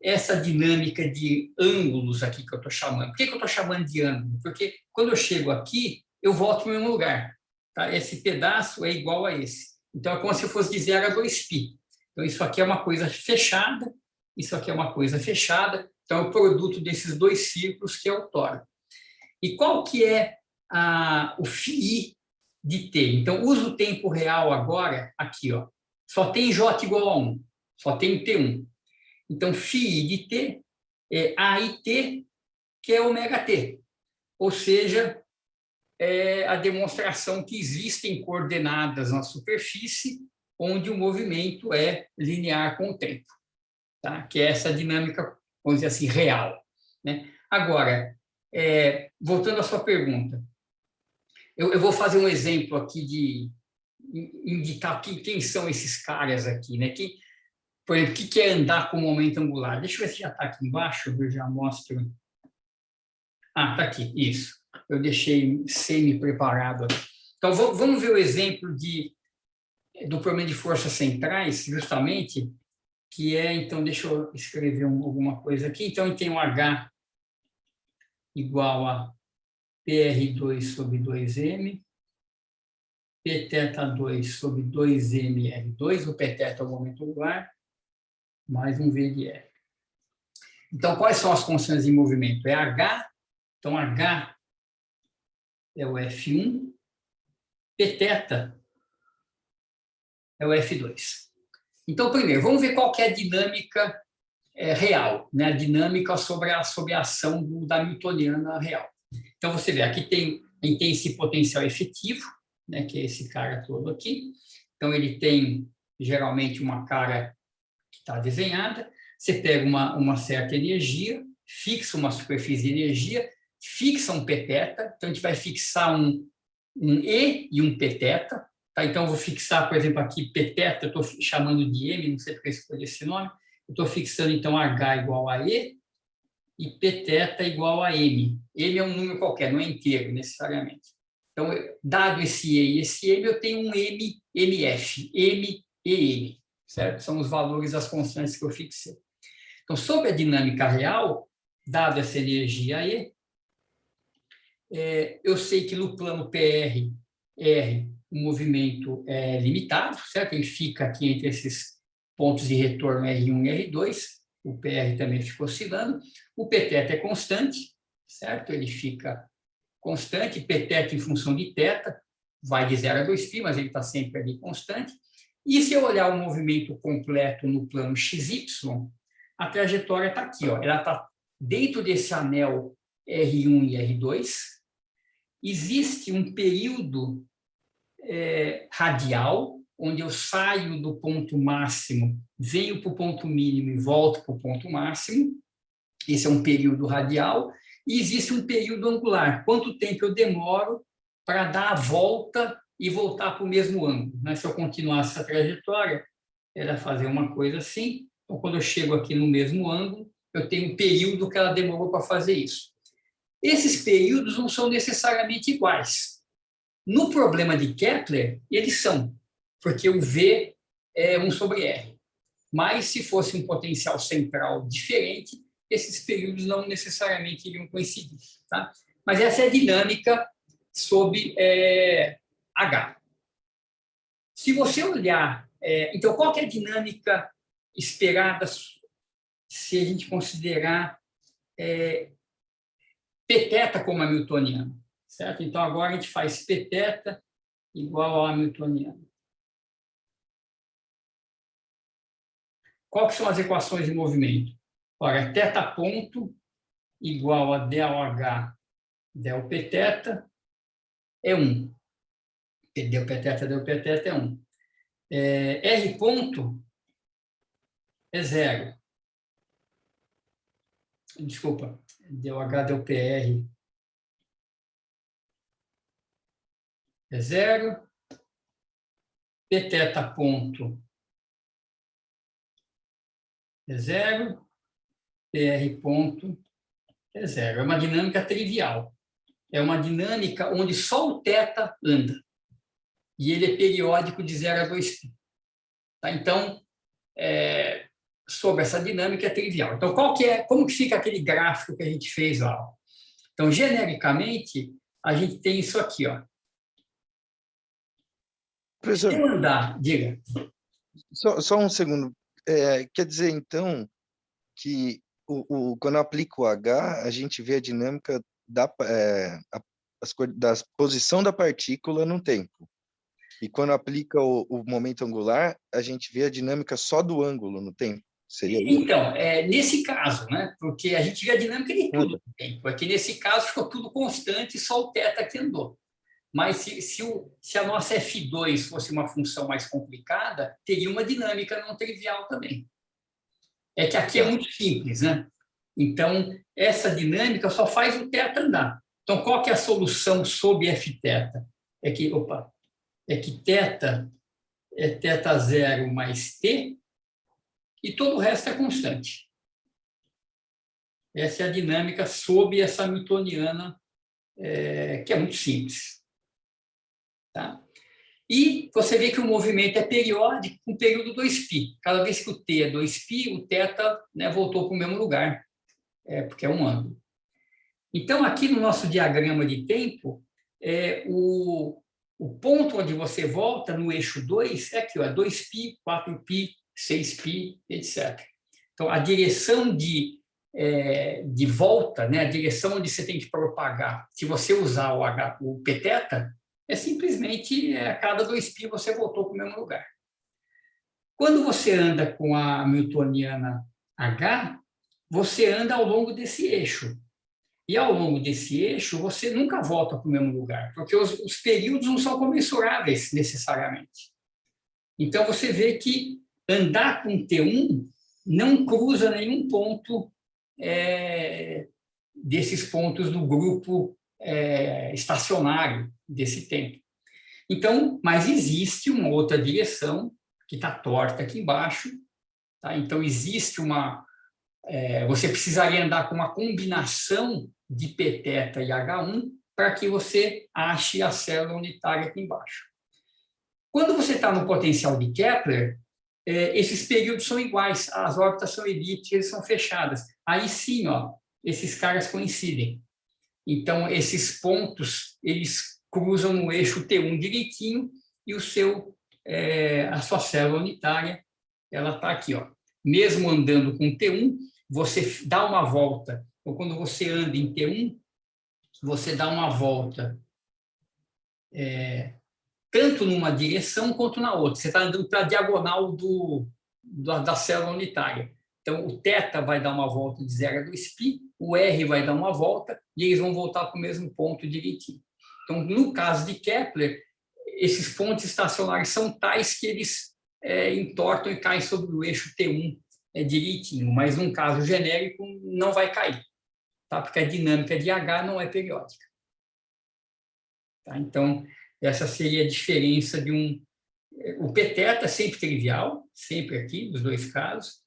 essa dinâmica de ângulos aqui que eu estou chamando, por que eu estou chamando de ângulo? Porque quando eu chego aqui, eu volto para o mesmo lugar. Tá? Esse pedaço é igual a esse. Então, é como se eu fosse de 0 a 2π. Então, isso aqui é uma coisa fechada, isso aqui é uma coisa fechada. Então, é o produto desses dois círculos que é o tório. E qual que é o φi de t? Então, usa o tempo real agora, aqui, ó. Só tem J igual a 1, só tem T1. Então, φi de t é A e T, que é ωt. Ou seja, é a demonstração que existem coordenadas na superfície onde o movimento é linear com o tempo. Tá? Que é essa dinâmica, vamos dizer assim, real. Né? Agora, voltando à sua pergunta, eu vou fazer um exemplo aqui de indicar quem são esses caras aqui, né? Por exemplo, o que é andar com momento angular? Deixa eu ver se já está aqui embaixo, eu já mostro. Ah, está aqui, isso. Eu deixei semi-preparado aqui. Então, vamos ver o exemplo do problema de forças centrais, justamente, que é, então, deixa eu escrever alguma coisa aqui. Então, tem um H igual a PR2 sobre 2M, Pθ2 sobre 2mR2, o Pθ é o momento angular, mais um V de R. Então, quais são as constantes de movimento? É H, então H é o F1, Pθ é o F2. Então, primeiro, vamos ver qual que é a dinâmica real, né? A dinâmica sobre a ação da newtoniana real. Então, você vê, aqui tem esse potencial efetivo, né, que é esse cara todo aqui. Então, ele tem, geralmente, uma cara que está desenhada. Você pega uma certa energia, fixa uma superfície de energia, fixa um Pθ. Então, a gente vai fixar um E e um Pθ. Tá? Então, eu vou fixar, por exemplo, aqui Pθ, eu estou chamando de M, não sei porque eu escolhi esse nome. Eu estou fixando, então, H igual a E e Pθ igual a M. M é um número qualquer, não é inteiro, necessariamente. Então, dado esse E e esse M, eu tenho um MF, M e M, certo? São os valores das constantes que eu fixei. Então, sobre a dinâmica real, dado essa energia E, eu sei que no plano PR, R, o movimento é limitado, certo? Ele fica aqui entre esses pontos de retorno R1 e R2, o PR também fica oscilando, o Pθ é constante, certo? Ele fica constante, Pθ em função de θ, vai de 0 a 2π, mas ele está sempre ali constante. E se eu olhar o movimento completo no plano XY, a trajetória está aqui, ó, ela está dentro desse anel R1 e R2, existe um período radial, onde eu saio do ponto máximo, venho para o ponto mínimo e volto para o ponto máximo, esse é um período radial, e existe um período angular, quanto tempo eu demoro para dar a volta e voltar para o mesmo ângulo. Né? Se eu continuasse essa trajetória, era fazer uma coisa assim, então quando eu chego aqui no mesmo ângulo, eu tenho um período que ela demorou para fazer isso. Esses períodos não são necessariamente iguais. No problema de Kepler, eles são, porque o V é 1 sobre R. Mas, se fosse um potencial central diferente, esses períodos não necessariamente iriam coincidir. Tá? Mas essa é a dinâmica sobre H. Se você olhar, então, qual que é a dinâmica esperada se a gente considerar Pθ como hamiltoniano, certo? Então, agora a gente faz Pθ igual ao hamiltoniano. Quais são as equações de movimento? Ora, θ ponto igual a ΔH del Pθ é 1. Del Pθ é 1. R ponto é 0. Desculpa, ΔH del PR é 0. Pθ ponto é 0. PR ponto é 0. É uma dinâmica trivial. É uma dinâmica onde só o θ anda. E ele é periódico de 0 a 2π. Tá? Então, sobre essa dinâmica é trivial. Então, como que fica aquele gráfico que a gente fez lá? Então, genericamente, a gente tem isso aqui. Ó. Professor, se eu andar, diga. Só um segundo. Quer dizer, então, que quando eu aplico o H, a gente vê a dinâmica da posição da partícula no tempo. E quando aplica o momento angular, a gente vê a dinâmica só do ângulo no tempo. Seria isso? Então, nesse caso, né? Porque a gente vê a dinâmica de tudo no tempo. Aqui, nesse caso, ficou tudo constante, só o θ que andou. Mas se a nossa F2 fosse uma função mais complicada, teria uma dinâmica não trivial também. É que aqui é muito simples, né? Então, essa dinâmica só faz o θ andar. Então, qual que é a solução sob Fθ? É que θ é θ0 mais t, e todo o resto é constante. Essa é a dinâmica sob essa hamiltoniana, que é muito simples. Tá? E você vê que o movimento é periódico com período 2π. Cada vez que o t é 2π, o θ, né, voltou para o mesmo lugar, porque é um ângulo. Então, aqui no nosso diagrama de tempo, o ponto onde você volta no eixo 2 é aqui, ó, 2π, 4π, 6π, etc. Então, a direção de volta, né, a direção onde você tem que propagar, se você usar o Pθ, é simplesmente a cada 2π você voltou para o mesmo lugar. Quando você anda com a hamiltoniana H, você anda ao longo desse eixo. E ao longo desse eixo, você nunca volta para o mesmo lugar, porque os períodos não são comensuráveis necessariamente. Então, você vê que andar com T1 não cruza nenhum ponto desses pontos do grupo estacionário desse tempo. Então, mas existe uma outra direção que está torta aqui embaixo. Tá? Então, existe você precisaria andar com uma combinação de Pθ e H1 para que você ache a célula unitária aqui embaixo. Quando você está no potencial de Kepler, esses períodos são iguais, as órbitas são elípticas, são fechadas. Aí sim, ó, esses caras coincidem. Então, esses pontos, eles cruzam no eixo T1 direitinho e a sua célula unitária, ela está aqui, ó. Mesmo andando com T1, você dá uma volta, ou quando você anda em T1, você dá uma volta tanto numa direção quanto na outra. Você está andando para a diagonal da célula unitária. Então, o θ vai dar uma volta de 0 a 2π, o R vai dar uma volta e eles vão voltar para o mesmo ponto direitinho. Então, no caso de Kepler, esses pontos estacionários são tais que eles entortam e caem sobre o eixo T1 direitinho, mas num caso genérico não vai cair, tá? Porque a dinâmica de H não é periódica. Tá? Então, essa seria a diferença de o Pθ é sempre trivial, sempre aqui, nos dois casos,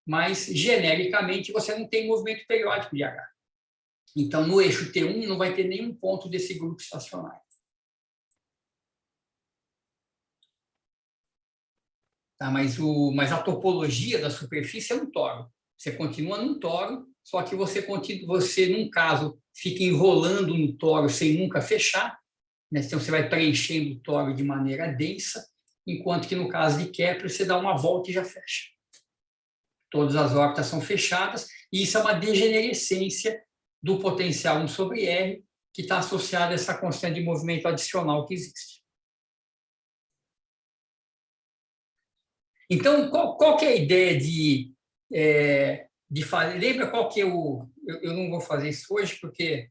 mas genericamente você não tem movimento periódico de H. Então, no eixo T1 não vai ter nenhum ponto desse grupo estacionário. Tá, mas a topologia da superfície é um toro. Você continua num toro, só que você, num caso, fica enrolando no toro sem nunca fechar, né? Então, você vai preenchendo o tório de maneira densa, enquanto que, no caso de Kepler, você dá uma volta e já fecha. Todas as órbitas são fechadas, e isso é uma degenerescência do potencial 1 sobre R, que está associado a essa constante de movimento adicional que existe. Então, qual que é a ideia de fazer? Lembra qual que é o... Eu não vou fazer isso hoje, porque,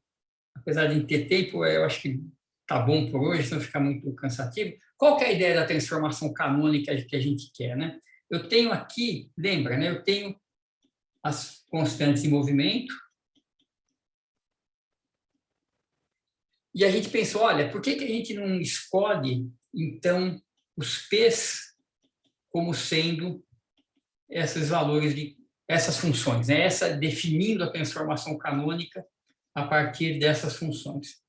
apesar de ter tempo, eu acho que está bom por hoje, senão fica muito cansativo. Qual que é a ideia da transformação canônica que a gente quer, né? Eu tenho aqui, lembra, né? Eu tenho as constantes de movimento, e a gente pensou, olha, por que a gente não escolhe, então, os P's como sendo esses valores, essas funções, né? Definindo a transformação canônica a partir dessas funções.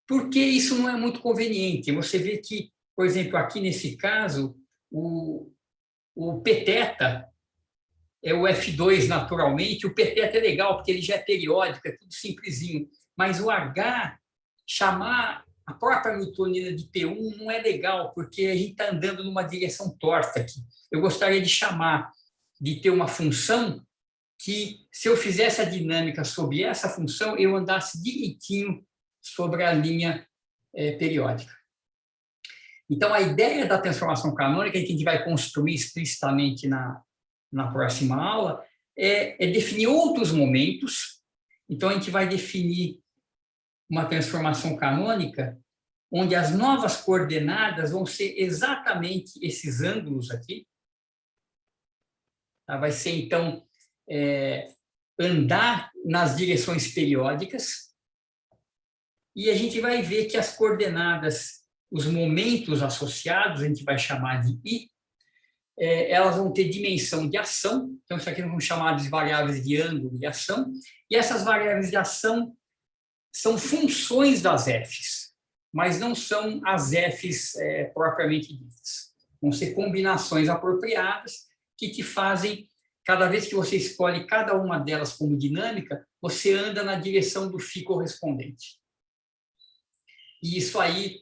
Porque isso não é muito conveniente. Você vê que, por exemplo, aqui nesse caso, o Pθ é o F2 naturalmente, o Pθ é legal, porque ele já é periódico, é tudo simplesinho. Mas o H, chamar a própria newtonina de P1 não é legal, porque a gente está andando numa direção torta aqui. Eu gostaria de ter uma função que, se eu fizesse a dinâmica sobre essa função, eu andasse direitinho sobre a linha periódica. Então, a ideia da transformação canônica, que a gente vai construir explicitamente na próxima aula, é definir outros momentos. Então, a gente vai definir uma transformação canônica onde as novas coordenadas vão ser exatamente esses ângulos aqui. Tá? Vai ser, então, andar nas direções periódicas, e a gente vai ver que as coordenadas, os momentos associados, a gente vai chamar de I, elas vão ter dimensão de ação, então isso aqui vamos chamar de variáveis de ângulo de ação, e essas variáveis de ação são funções das Fs, mas não são as Fs propriamente ditas. Vão ser combinações apropriadas que te fazem, cada vez que você escolhe cada uma delas como dinâmica, você anda na direção do φ correspondente. E isso aí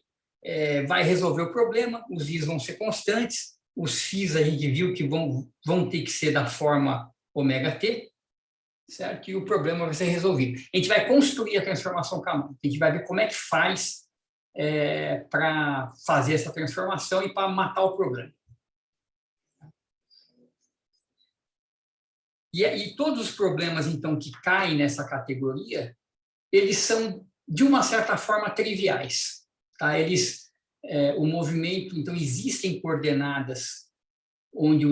vai resolver o problema, os i's vão ser constantes, os φ's a gente viu que vão ter que ser da forma ωt, certo? E o problema vai ser resolvido. A gente vai construir a transformação canônica, a gente vai ver como é que faz para fazer essa transformação e para matar o problema. E todos os problemas, então, que caem nessa categoria, eles são, de uma certa forma, triviais. Tá? O movimento, então, existem coordenadas onde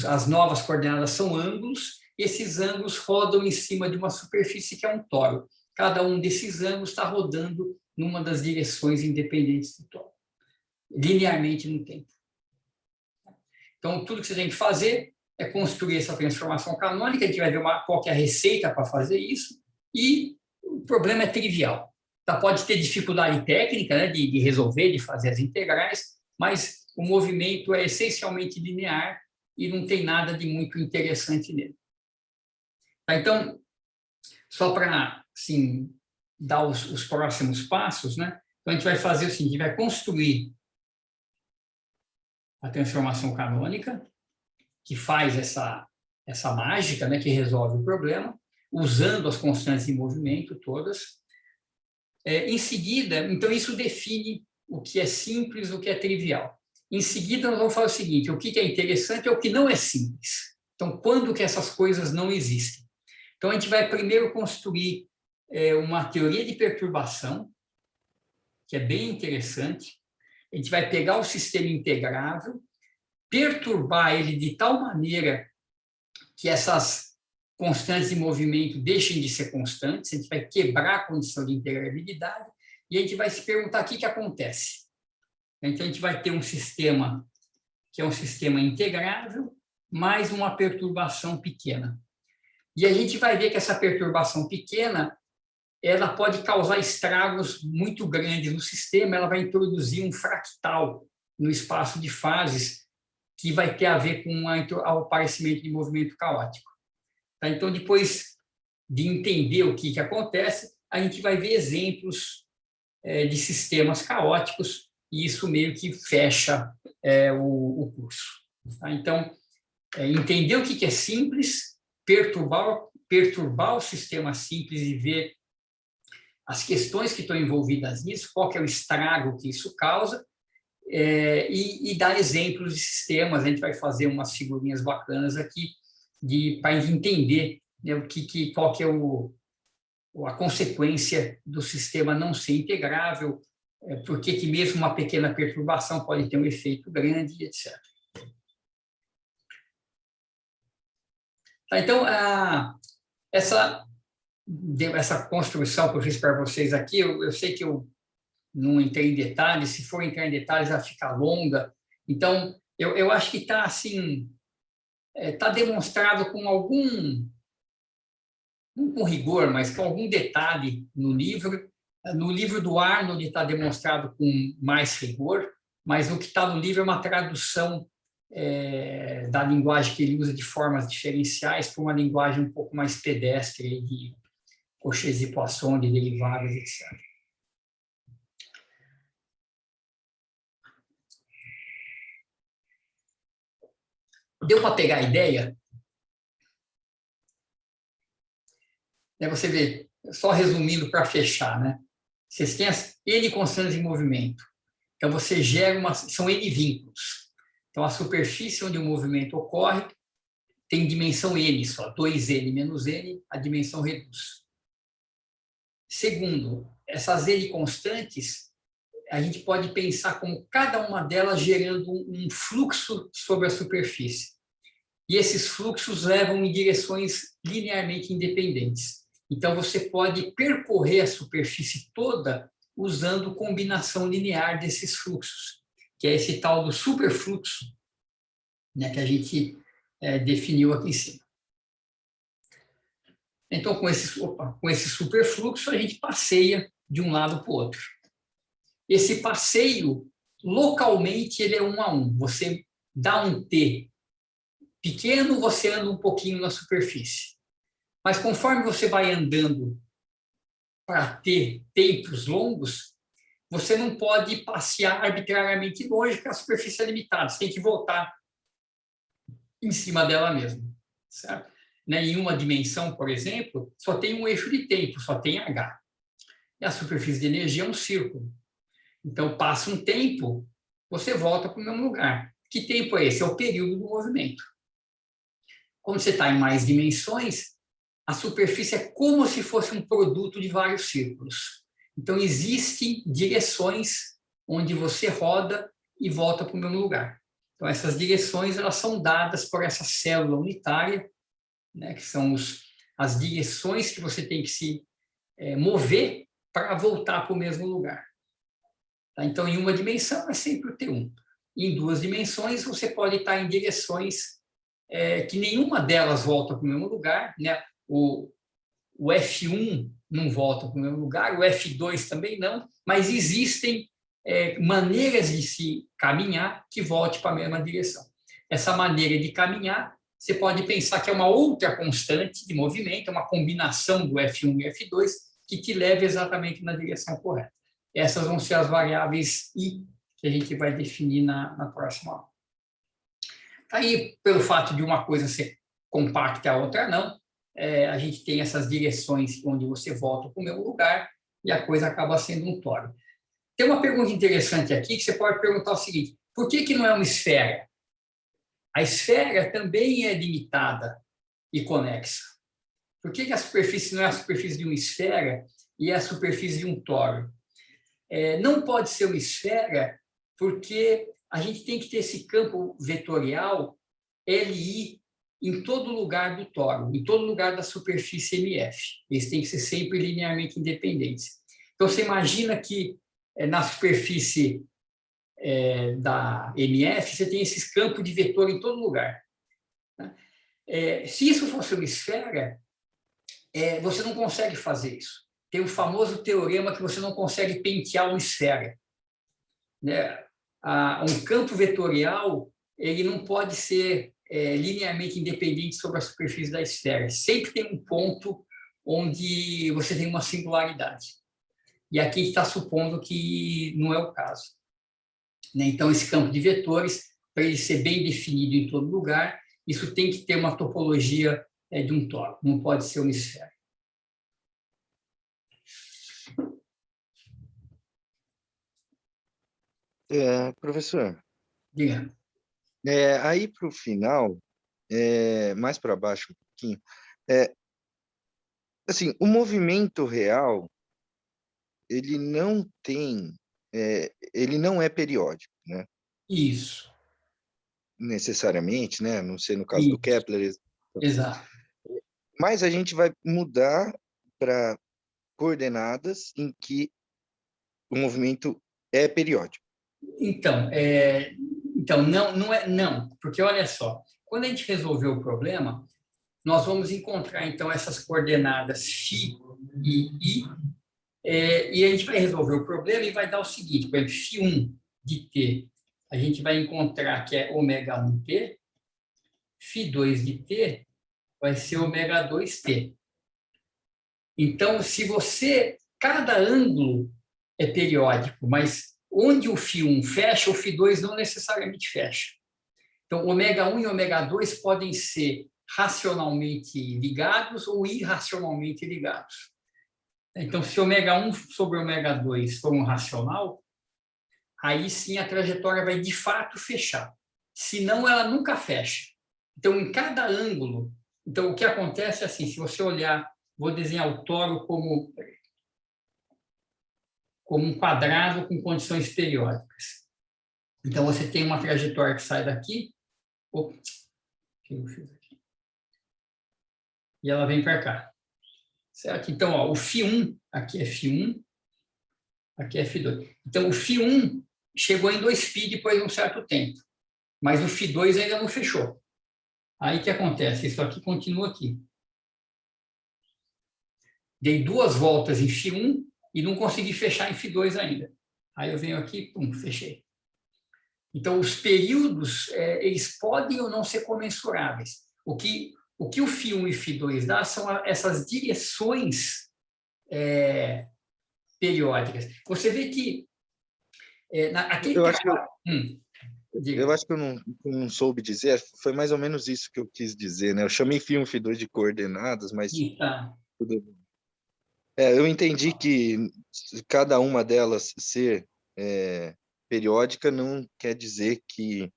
as novas coordenadas são ângulos, e esses ângulos rodam em cima de uma superfície que é um tório. Cada um desses ângulos está rodando numa das direções independentes do tório, linearmente no tempo. Então, tudo que você tem que fazer é construir essa transformação canônica, a gente vai ver qual que é a receita para fazer isso, e o problema é trivial. Tá, pode ter dificuldade técnica, né, de resolver, de fazer as integrais, mas o movimento é essencialmente linear e não tem nada de muito interessante nele. Tá, então, só para assim, dar os próximos passos, né? Então, a gente vai fazer o seguinte, a gente vai construir a transformação canônica, que faz essa mágica, né, que resolve o problema, usando as constantes de movimento todas. Em seguida, então, isso define o que é simples, o que é trivial. Em seguida, nós vamos falar o seguinte, o que é interessante é o que não é simples. Então, quando que essas coisas não existem? Então, a gente vai primeiro construir uma teoria de perturbação, que é bem interessante. A gente vai pegar o sistema integrável, perturbar ele de tal maneira que essas constantes de movimento deixem de ser constantes, a gente vai quebrar a condição de integrabilidade e a gente vai se perguntar o que acontece. Então, a gente vai ter um sistema que é um sistema integrável, mais uma perturbação pequena. E a gente vai ver que essa perturbação pequena ela pode causar estragos muito grandes no sistema, ela vai introduzir um fractal no espaço de fases que vai ter a ver com o aparecimento de movimento caótico. Tá? Então, depois de entender o que acontece, a gente vai ver exemplos de sistemas caóticos, e isso meio que fecha o curso. Tá? Então, entender o que é simples, perturbar o sistema simples e ver as questões que estão envolvidas nisso, qual que é o estrago que isso causa, e dar exemplos de sistemas. A gente vai fazer umas figurinhas bacanas aqui para entender, né, qual que é a consequência do sistema não ser integrável, por que mesmo uma pequena perturbação pode ter um efeito grande, etc. Tá, então, essa construção que eu fiz para vocês aqui, eu sei que eu não entrei em detalhes, se for entrar em detalhes, ela fica longa. Então, eu acho que está assim, está demonstrado com não com rigor, mas com algum detalhe no livro. No livro do Arnold está demonstrado com mais rigor, mas o que está no livro é uma tradução da linguagem que ele usa de formas diferenciais para uma linguagem um pouco mais pedestre, de Cauchy e Poisson, de derivadas, etc. Deu para pegar a ideia? Você vê, só resumindo para fechar, né? Vocês têm as N constantes em movimento. Então, você gera são N vínculos. Então, a superfície onde o movimento ocorre tem dimensão N só, 2N menos N, a dimensão reduz. Segundo, essas N constantes, a gente pode pensar como cada uma delas gerando um fluxo sobre a superfície. E esses fluxos levam em direções linearmente independentes. Então, você pode percorrer a superfície toda usando combinação linear desses fluxos, que é esse tal do superfluxo, né, que a gente definiu aqui em cima. Então, com esse superfluxo, a gente passeia de um lado para o outro. Esse passeio, localmente, ele é 1 a 1. Você dá um T pequeno, você anda um pouquinho na superfície. Mas conforme você vai andando para ter tempos longos, você não pode passear arbitrariamente longe, porque a superfície é limitada. Você tem que voltar em cima dela mesmo. Certo? Em uma dimensão, por exemplo, só tem um eixo de tempo, só tem H. E a superfície de energia é um círculo. Então, passa um tempo, você volta para o mesmo lugar. Que tempo é esse? É o período do movimento. Quando você está em mais dimensões, a superfície é como se fosse um produto de vários círculos. Então, existem direções onde você roda e volta para o mesmo lugar. Então, essas direções elas são dadas por essa célula unitária, né, que são as direções que você tem que se mover para voltar para o mesmo lugar. Tá? Então, em uma dimensão é sempre o T1. Em 2 dimensões, você pode estar em direções que nenhuma delas volta para o mesmo lugar, né? O F1 não volta para o mesmo lugar, o F2 também não, mas existem maneiras de se caminhar que volte para a mesma direção. Essa maneira de caminhar, você pode pensar que é uma outra constante de movimento, é uma combinação do F1 e F2 que te leva exatamente na direção correta. Essas vão ser as variáveis I que a gente vai definir na próxima aula. Aí, pelo fato de uma coisa ser compacta e a outra não, a gente tem essas direções onde você volta para o mesmo lugar e a coisa acaba sendo um tório. Tem uma pergunta interessante aqui que você pode perguntar o seguinte: por que não é uma esfera? A esfera também é limitada e conexa. Por que a superfície não é a superfície de uma esfera e é a superfície de um tório? Não pode ser uma esfera porque a gente tem que ter esse campo vetorial LI em todo lugar do tório, em todo lugar da superfície MF. Eles têm que ser sempre linearmente independentes. Então, você imagina que na superfície da MF, você tem esses campos de vetor em todo lugar. Se isso fosse uma esfera, você não consegue fazer isso. Tem o famoso teorema que você não consegue pentear uma esfera. Um campo vetorial ele não pode ser linearmente independente sobre a superfície da esfera. Sempre tem um ponto onde você tem uma singularidade. e aqui a gente está supondo que não é o caso. Né? Então, esse campo de vetores, para ele ser bem definido em todo lugar, isso tem que ter uma topologia de um tórax, não pode ser uma esfera. Professor, Diga. aí para o final, mais para baixo um pouquinho, assim, o movimento real, ele não tem, ele não é periódico, né? Isso. Necessariamente, né? Não sei no caso do Isso. Kepler. Exato. Mas a gente vai mudar para coordenadas em que o movimento é periódico. Então não é não, porque olha só, quando a gente resolver o problema, nós vamos encontrar então essas coordenadas φ e I, e a gente vai resolver o problema e vai dar o seguinte, por exemplo, φ1 de t, a gente vai encontrar que é ω1t, φ2 de t vai ser ω2t. Então, se você, cada ângulo é periódico, mas onde o φ1 fecha, o φ2 não necessariamente fecha. Então, ω1 e ω2 podem ser racionalmente ligados ou irracionalmente ligados. Então, se ω1 sobre ω2 for um racional, aí sim a trajetória vai de fato fechar. Senão, ela nunca fecha. Então, em cada ângulo, então o que acontece é assim, se você olhar, vou desenhar o tórax como um quadrado com condições periódicas. Então, você tem uma trajetória que sai daqui, o que eu fiz aqui? E ela vem para cá. Certo? Então, ó, o φ1, aqui é φ1, aqui é φ2. Então, o φ1 chegou em 2π depois de um certo tempo, mas o φ2 ainda não fechou. Aí o que acontece? Isso aqui continua aqui. Dei 2 voltas em φ1 e não consegui fechar em φ2 ainda. Aí eu venho aqui, pum, fechei. Então, os períodos, eles podem ou não ser comensuráveis. O que o φ1 e φ2 dá são essas direções periódicas. Você vê que aquele Eu acho que trabalho... eu acho que eu não soube dizer, foi mais ou menos isso que eu quis dizer, né? Eu chamei φ1 e φ2 de coordenadas, mas Tá. eu entendi que cada uma delas ser periódica não quer dizer que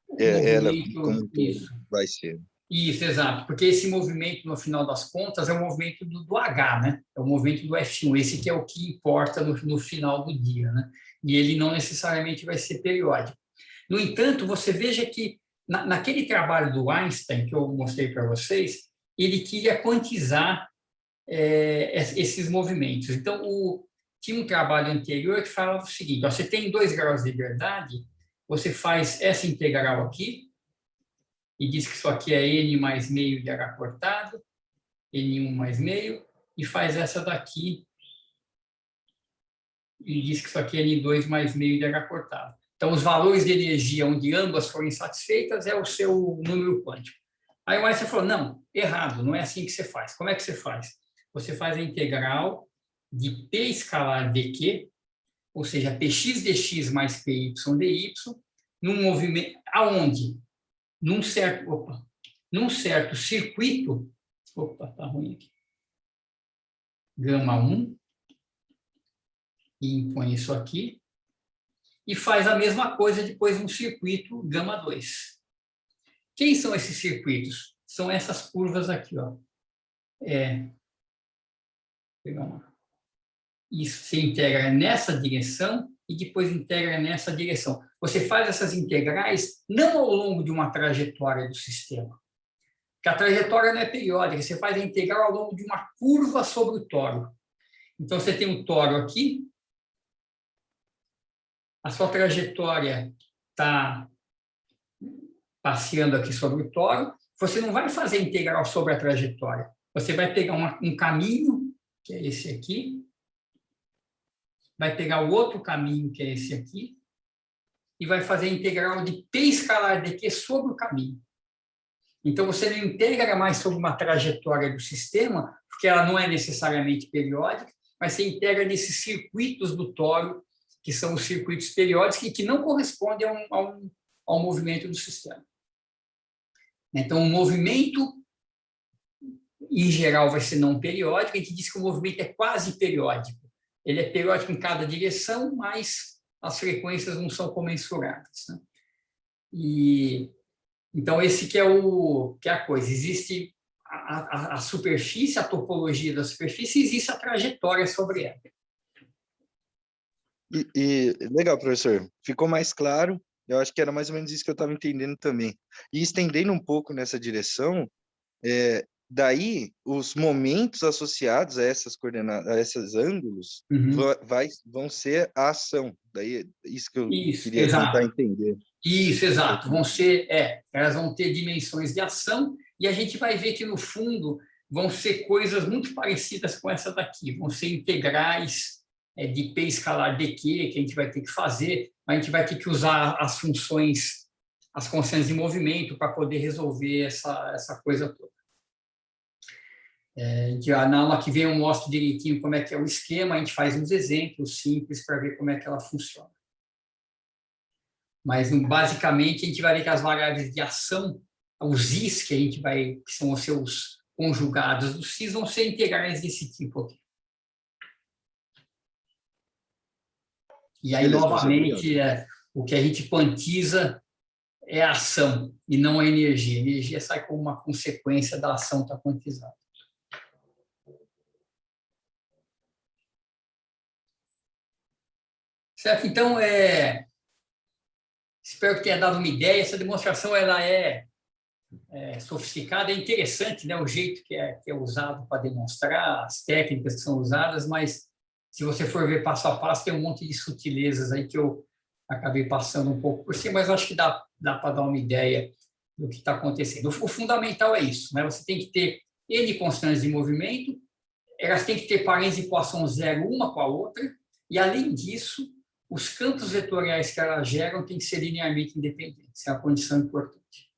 O ela como movimento, um todo isso. vai ser. Isso, exato. Porque esse movimento, no final das contas, é o movimento do H, né? É o movimento do F1. Esse que é o que importa no final do dia, né? E ele não necessariamente vai ser periódico. No entanto, você veja que naquele trabalho do Einstein, que eu mostrei para vocês, ele queria quantizar esses movimentos. Então, tinha um trabalho anterior que falava o seguinte, ó, você tem 2 graus de liberdade, você faz essa integral aqui, e diz que isso aqui é n mais meio de h cortado, n1 mais meio, e faz essa daqui, e diz que isso aqui é n2 mais meio de h cortado. Então, os valores de energia onde ambas forem satisfeitas é o seu número quântico. Aí o Einstein falou, não, errado, não é assim que você faz. Como é que você faz? Você faz a integral de p escalar dq, ou seja, px dx mais py dy, num movimento, aonde? Num certo circuito, tá ruim aqui, gama 1, e impõe isso aqui, e faz a mesma coisa depois no circuito gama 2. Quem são esses circuitos? São essas curvas aqui, ó. Isso se integra nessa direção e depois integra nessa direção. Você faz essas integrais não ao longo de uma trajetória do sistema, porque a trajetória não é periódica, você faz a integral ao longo de uma curva sobre o toro. Então, você tem o toro aqui, a sua trajetória está passeando aqui sobre o toro, você não vai fazer integral sobre a trajetória, você vai pegar um caminho, que é esse aqui, vai pegar o outro caminho, que é esse aqui, e vai fazer a integral de p escalar dq sobre o caminho. Então, você não integra mais sobre uma trajetória do sistema, porque ela não é necessariamente periódica, mas você integra nesses circuitos do toro, que são os circuitos periódicos e que não correspondem ao movimento do sistema. Então, o movimento, em geral, vai ser não periódico. A gente diz que o movimento é quase periódico. Ele é periódico em cada direção, mas as frequências não são comensuradas, né? Então, esse que é a coisa. Existe a superfície, a topologia da superfície, existe a trajetória sobre ela. Legal, professor. Ficou mais claro. Eu acho que era mais ou menos isso que eu estava entendendo também. E estendendo um pouco nessa direção, daí os momentos associados a essas coordenadas, a esses ângulos, vão ser a ação. Daí isso que eu queria tentar entender. Isso, exato. Elas vão ter dimensões de ação e a gente vai ver que, no fundo, vão ser coisas muito parecidas com essa daqui. Vão ser integrais de P escalar dq, que a gente vai ter que fazer. A gente vai ter que usar as funções, as constantes de movimento para poder resolver essa coisa toda. Na aula que vem eu mostro direitinho como é que é o esquema, a gente faz uns exemplos simples para ver como é que ela funciona. Mas, basicamente, a gente vai ver que as variáveis de ação, os is, que são os seus conjugados dos cis, vão ser integrais desse tipo aqui. E aí, novamente, o que a gente quantiza é a ação e não a energia. A energia sai como uma consequência da ação estar quantizada. Certo? Então, espero que tenha dado uma ideia. Essa demonstração ela é sofisticada, é interessante, né? O jeito que é usado para demonstrar, as técnicas que são usadas, mas se você for ver passo a passo, tem um monte de sutilezas aí que eu acabei passando um pouco por cima, mas eu acho que dá para dar uma ideia do que está acontecendo. O fundamental é isso, né? Você tem que ter N constantes de movimento, elas têm que ter parênteses de equação zero uma com a outra, e, além disso, os campos vetoriais que elas geram têm que ser linearmente independentes. É uma condição importante.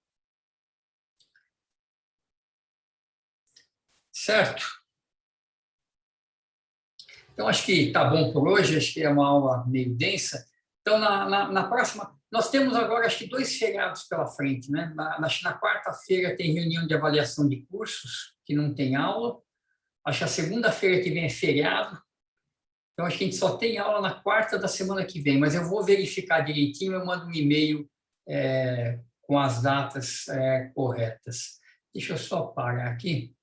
Certo? Então, acho que está bom por hoje. Acho que é uma aula meio densa. Então, na próxima... Nós temos agora, acho que, 2 feriados pela frente, né? Na quarta-feira tem reunião de avaliação de cursos, que não tem aula. Acho que a segunda-feira que vem é feriado. Então, acho que a gente só tem aula na quarta da semana que vem, mas eu vou verificar direitinho, eu mando um e-mail com as datas corretas. Deixa eu só parar aqui.